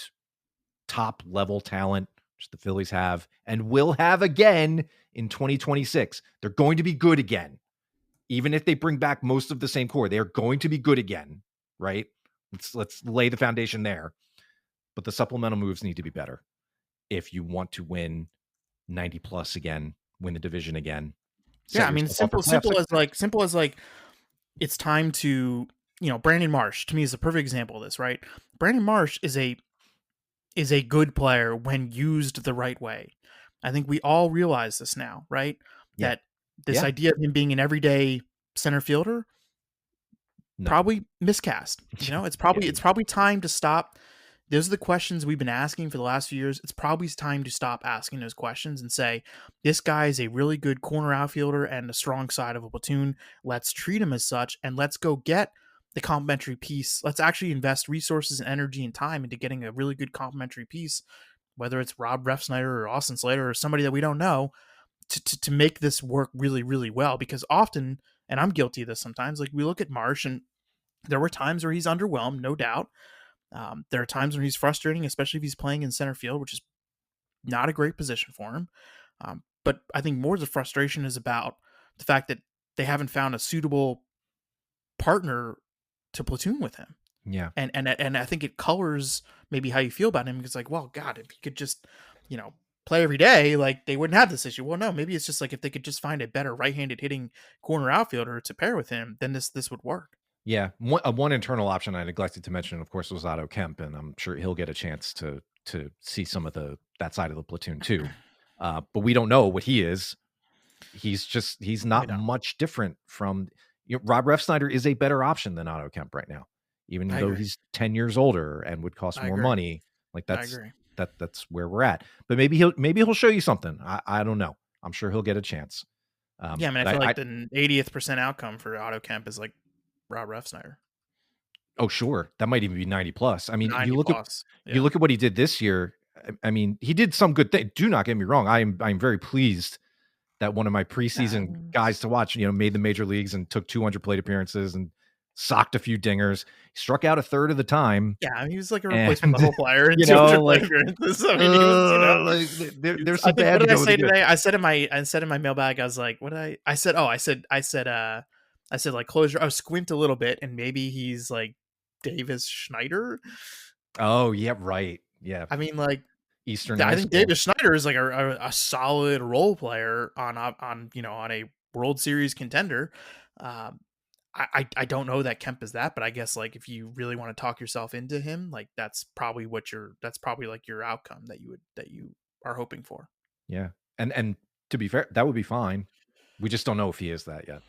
top level talent, which the Phillies have and will have again in 2026. They're going to be good again. Even if they bring back most of the same core, they're going to be good again, right? Let's lay the foundation there. But the supplemental moves need to be better if you want to win 90 plus again, win the division again. Yeah, I mean, simple as it's time to, Brandon Marsh to me is a perfect example of this, right? Brandon Marsh is a good player when used the right way. I think we all realize this now, right? Yeah. That this idea of him being an everyday center fielder, probably miscast. It's probably time to stop. Those are the questions we've been asking for the last few years. It's probably time to stop asking those questions and say, this guy is a really good corner outfielder and a strong side of a platoon. Let's treat him as such, and let's go get the complementary piece. Let's actually invest resources and energy and time into getting a really good complementary piece, whether it's Rob Refsnyder or Austin Slater or somebody that we don't know, to make this work really, really well. Because often, and I'm guilty of this sometimes, like we look at Marsh and there were times where he's underwhelmed, no doubt. There are times when he's frustrating, especially if he's playing in center field, which is not a great position for him. But I think more of the frustration is about the fact that they haven't found a suitable partner to platoon with him. Yeah. And I think it colors maybe how you feel about him. Because like, well, God, if he could just, play every day, like they wouldn't have this issue. Well, no, maybe it's just like if they could just find a better right-handed hitting corner outfielder to pair with him, then this would work. Yeah. One internal option I neglected to mention, of course, was Otto Kemp, and I'm sure he'll get a chance to see some of that side of the platoon too. But we don't know what he is. He's not much different from Rob Refsnyder is a better option than Otto Kemp right now, even though he's 10 years older and would cost more money. Like that's where we're at. But maybe he'll show you something. I don't know. I'm sure he'll get a chance. I feel like the 80th percent outcome for Otto Kemp is like Rob Refsnyder. Oh, sure. That might even be 90 plus. I mean, you look at what he did this year. I mean, he did some good things. Do not get me wrong. I'm very pleased that one of my preseason guys to watch, made the major leagues and took 200 plate appearances and socked a few dingers. He struck out a third of the time. Yeah, I mean, he was like a replacement level player. And 200 plate appearances. I mean, he was, there's some bad. What did I say today? I said in my mailbag, I was like, I said like closure. I squint a little bit, and maybe he's like Davis Schneider. Oh yeah, right. Yeah. I mean, like Eastern. I think Davis Schneider is like a solid role player on a World Series contender. I don't know that Kemp is that, but I guess like if you really want to talk yourself into him, like that's probably like your outcome that you are hoping for. Yeah, and to be fair, that would be fine. We just don't know if he is that yet.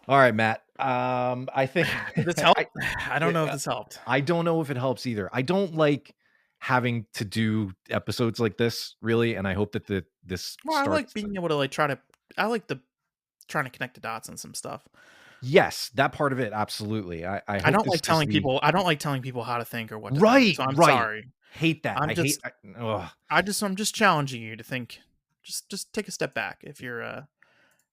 All right, Matt. I think this helped. I don't know if this helped. I don't know if it helps either. I don't like having to do episodes like this, really, and I hope that this. Well, I like being able to like trying to connect the dots on some stuff. Yes, that part of it, absolutely. I don't like telling people. I don't like telling people how to think or what. To right. Think, so I'm right. sorry. Hate that. I'm just challenging you to think. Just take a step back if you're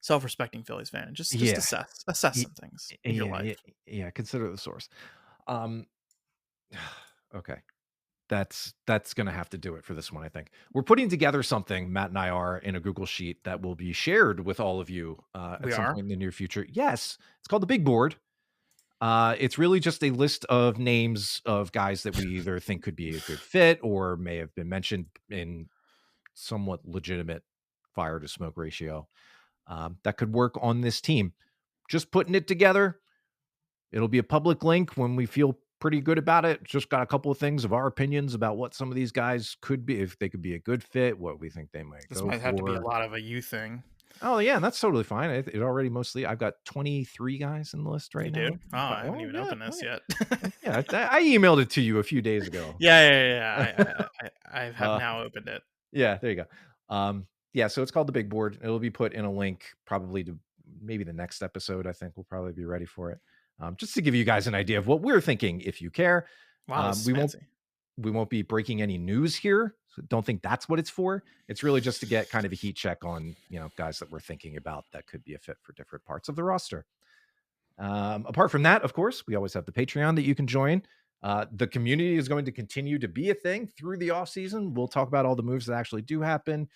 self-respecting Phillies fan, and just Yeah. assess some things in your life. Yeah. Consider the source. Okay. That's going to have to do it for this one, I think. We're putting together something, Matt and I are, in a Google Sheet that will be shared with all of you at We some are? point in the near future. Yes. It's called the Big Board. It's really just a list of names of guys that we either think could be a good fit or may have been mentioned in somewhat legitimate fire to smoke ratio that could work on this team. Just putting it together. It'll be a public link when we feel pretty good about it. Just got a couple of things of our opinions about what some of these guys could be, if they could be a good fit, what we think they might This go might have to be a for. lot of a you thing. Oh yeah, that's totally fine. It already mostly. I've got 23 guys in the list right You now. do? Oh, I haven't even opened this yet. Yeah, I emailed it to you a few days ago. Yeah. I have now opened it. Yeah, there you go. Yeah, so it's called the Big Board. It'll be put in a link probably to maybe the next episode. I think we'll probably be ready for it. Just to give you guys an idea of what we're thinking, if you care. Wow, this is we fancy. won't be breaking any news here. So don't think that's what it's for. It's really just to get kind of a heat check on, guys that we're thinking about that could be a fit for different parts of the roster. Apart from that, of course, we always have the Patreon that you can join. The community is going to continue to be a thing through the off season. We'll talk about all the moves that actually do happen,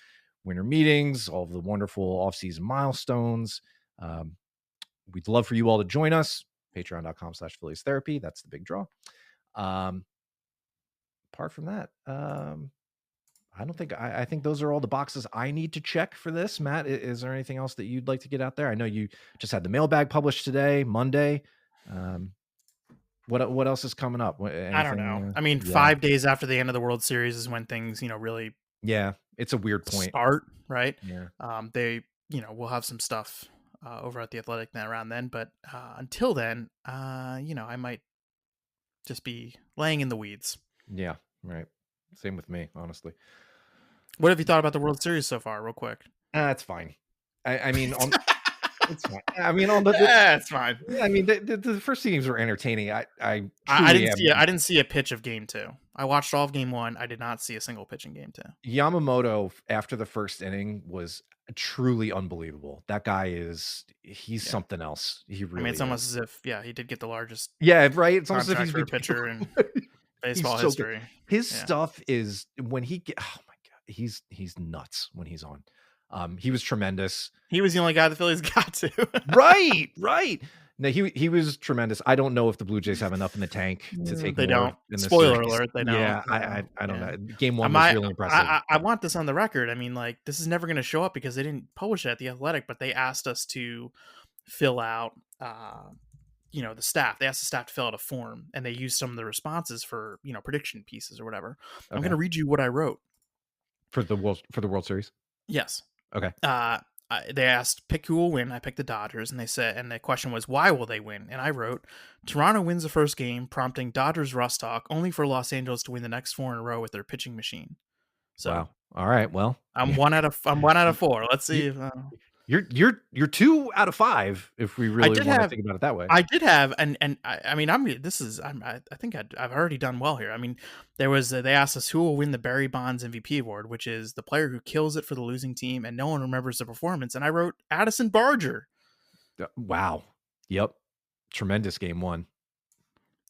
winter meetings, all of the wonderful off-season milestones. We'd love for you all to join us. Patreon.com/Phillies Therapy. That's the big draw. Apart from that, I don't think I think those are all the boxes I need to check for this. Matt, is there anything else that you'd like to get out there? I know you just had the mailbag published today, Monday. What else is coming up? I don't know. I mean, 5 days after the end of the World Series is when things, really it's a weird point. Start, right? Yeah. They, we'll have some stuff over at the Athletic around then, but until then, I might just be laying in the weeds. Yeah, right. Same with me, honestly. What have you thought about the World Series so far, real quick? It's fine. I mean, it's fine. I mean, it's fine. I mean, the first games were entertaining. I didn't see a pitch of Game 2. I watched all of Game 1. I did not see a single pitch in Game 2. Yamamoto after the first inning was truly unbelievable. That guy he's something else. He really. I mean, it's almost as if he did get the largest. Yeah, right. It's almost as if he's a pitcher in baseball history. His stuff is when he get. Oh my god, he's nuts when he's on. He was tremendous. He was the only guy the Phillies got to. right. No, he was tremendous. I don't know if the Blue Jays have enough in the tank to take. They more don't. In Spoiler series. alert. They don't. Yeah, I don't know. Game 1 was really impressive. I want this on the record. I mean, like, this is never going to show up because they didn't publish it at the Athletic, but they asked us to fill out, the staff. They asked the staff to fill out a form, and they used some of the responses for, prediction pieces or whatever. Okay. I'm going to read you what I wrote for the World Series. Yes. Okay. They asked, pick who will win. I picked the Dodgers, and the question was, why will they win? And I wrote, Toronto wins the first game, prompting Dodgers rust talk, only for Los Angeles to win the next 4 in a row with their pitching machine. So, wow. All right. Well, I'm 1 out of 4. Let's see. You're 2 out of 5. If we really want to think about it that way, I did have, and I mean, I think I've already done well here. I mean, they asked us who will win the Barry Bonds MVP award, which is the player who kills it for the losing team, and no one remembers the performance. And I wrote Addison Barger. Wow. Yep. Tremendous Game 1.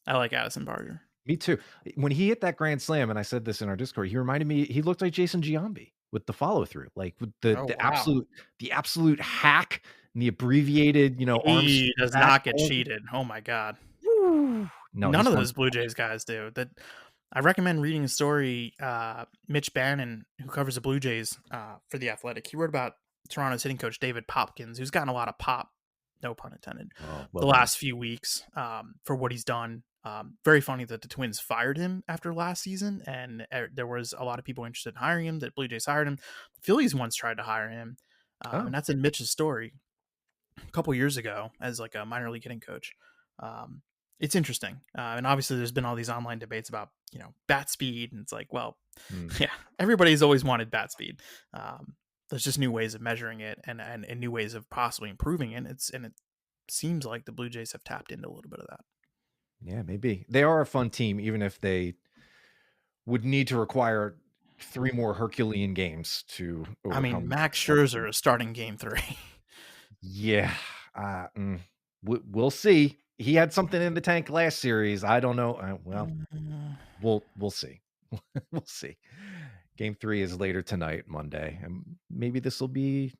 I like Addison Barger. Me too. When he hit that grand slam, and I said this in our Discord, he reminded me. He looked like Jason Giambi with the follow through, like with the absolute hack and the abbreviated, He does not get cheated. Oh my god. No, none of those Blue Jays guys do. That I recommend reading a story. Mitch Bannon, who covers the Blue Jays for the Athletic, he wrote about Toronto's hitting coach David Popkins, who's gotten a lot of pop, no pun intended, the last few weeks for what he's done. Very funny that the Twins fired him after last season, and there was a lot of people interested in hiring him. That Blue Jays hired him. The Phillies once tried to hire him, and that's in Mitch's story a couple years ago as like a minor league hitting coach. It's interesting, and obviously there's been all these online debates about bat speed, and it's like, well, yeah, everybody's always wanted bat speed. There's just new ways of measuring it, and new ways of possibly improving it. It seems like the Blue Jays have tapped into a little bit of that. Yeah, maybe. They are a fun team, even if they would need to require 3 more Herculean games to overcome. I mean, Max Scherzer is starting Game 3. Yeah. We'll see. He had something in the tank last series. I don't know. We'll see. We'll see. Game 3 is later tonight, Monday, and maybe this will be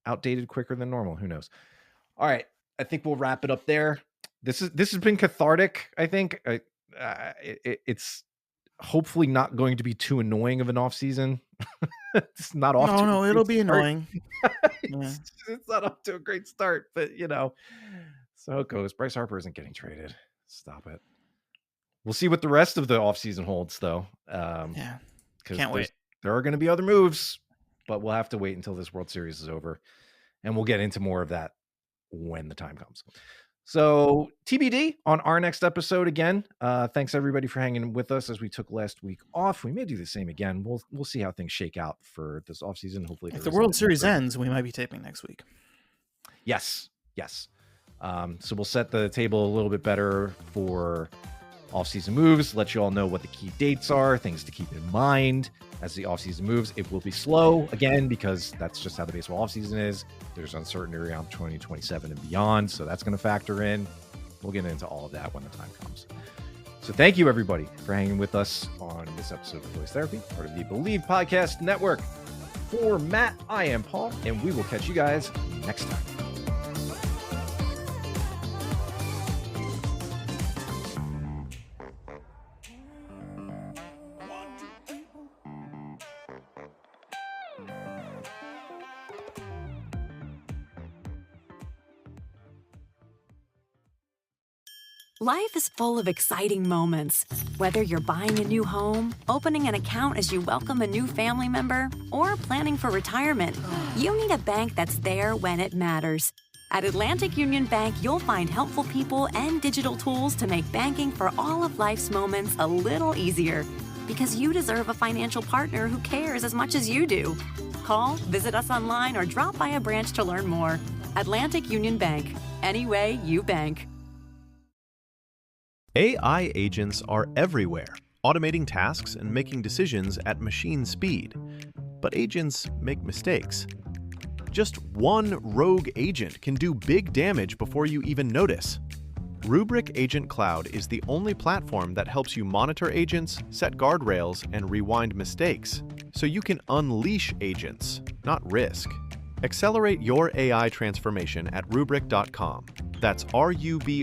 outdated quicker than normal. Who knows? All right, I think we'll wrap it up there. This has been cathartic. I think it's hopefully not going to be too annoying of an off season. It's not off. No, it'll be annoying. It's not up to a great start, but so it goes. Bryce Harper isn't getting traded. Stop it. We'll see what the rest of the offseason holds, though. Can't wait. There are going to be other moves, but we'll have to wait until this World Series is over, and we'll get into more of that when the time comes. So TBD on our next episode again. Thanks everybody for hanging with us as we took last week off. We may do the same again. We'll see how things shake out for this offseason. Hopefully, if the World Series ends, we might be taping next week. Yes. So we'll set the table a little bit better for offseason moves, let you all know what the key dates are, things to keep in mind as the offseason moves. It will be slow again because that's just how the baseball offseason is. There's uncertainty around 2027 and beyond, so that's going to factor in. We'll get into all of that when the time comes. So thank you everybody for hanging with us on this episode of Voice Therapy, part of the Believe Podcast Network. For Matt, I am Paul, and we will catch you guys next time. Life is full of exciting moments. Whether you're buying a new home, opening an account as you welcome a new family member, or planning for retirement, you need a bank that's there when it matters. At Atlantic Union Bank, you'll find helpful people and digital tools to make banking for all of life's moments a little easier. Because you deserve a financial partner who cares as much as you do. Call, visit us online, or drop by a branch to learn more. Atlantic Union Bank. Any way you bank. AI agents are everywhere, automating tasks and making decisions at machine speed. But agents make mistakes. Just one rogue agent can do big damage before you even notice. Rubrik Agent Cloud is the only platform that helps you monitor agents, set guardrails, and rewind mistakes, so you can unleash agents, not risk. Accelerate your AI transformation at Rubrik.com. That's RUBRIK.com.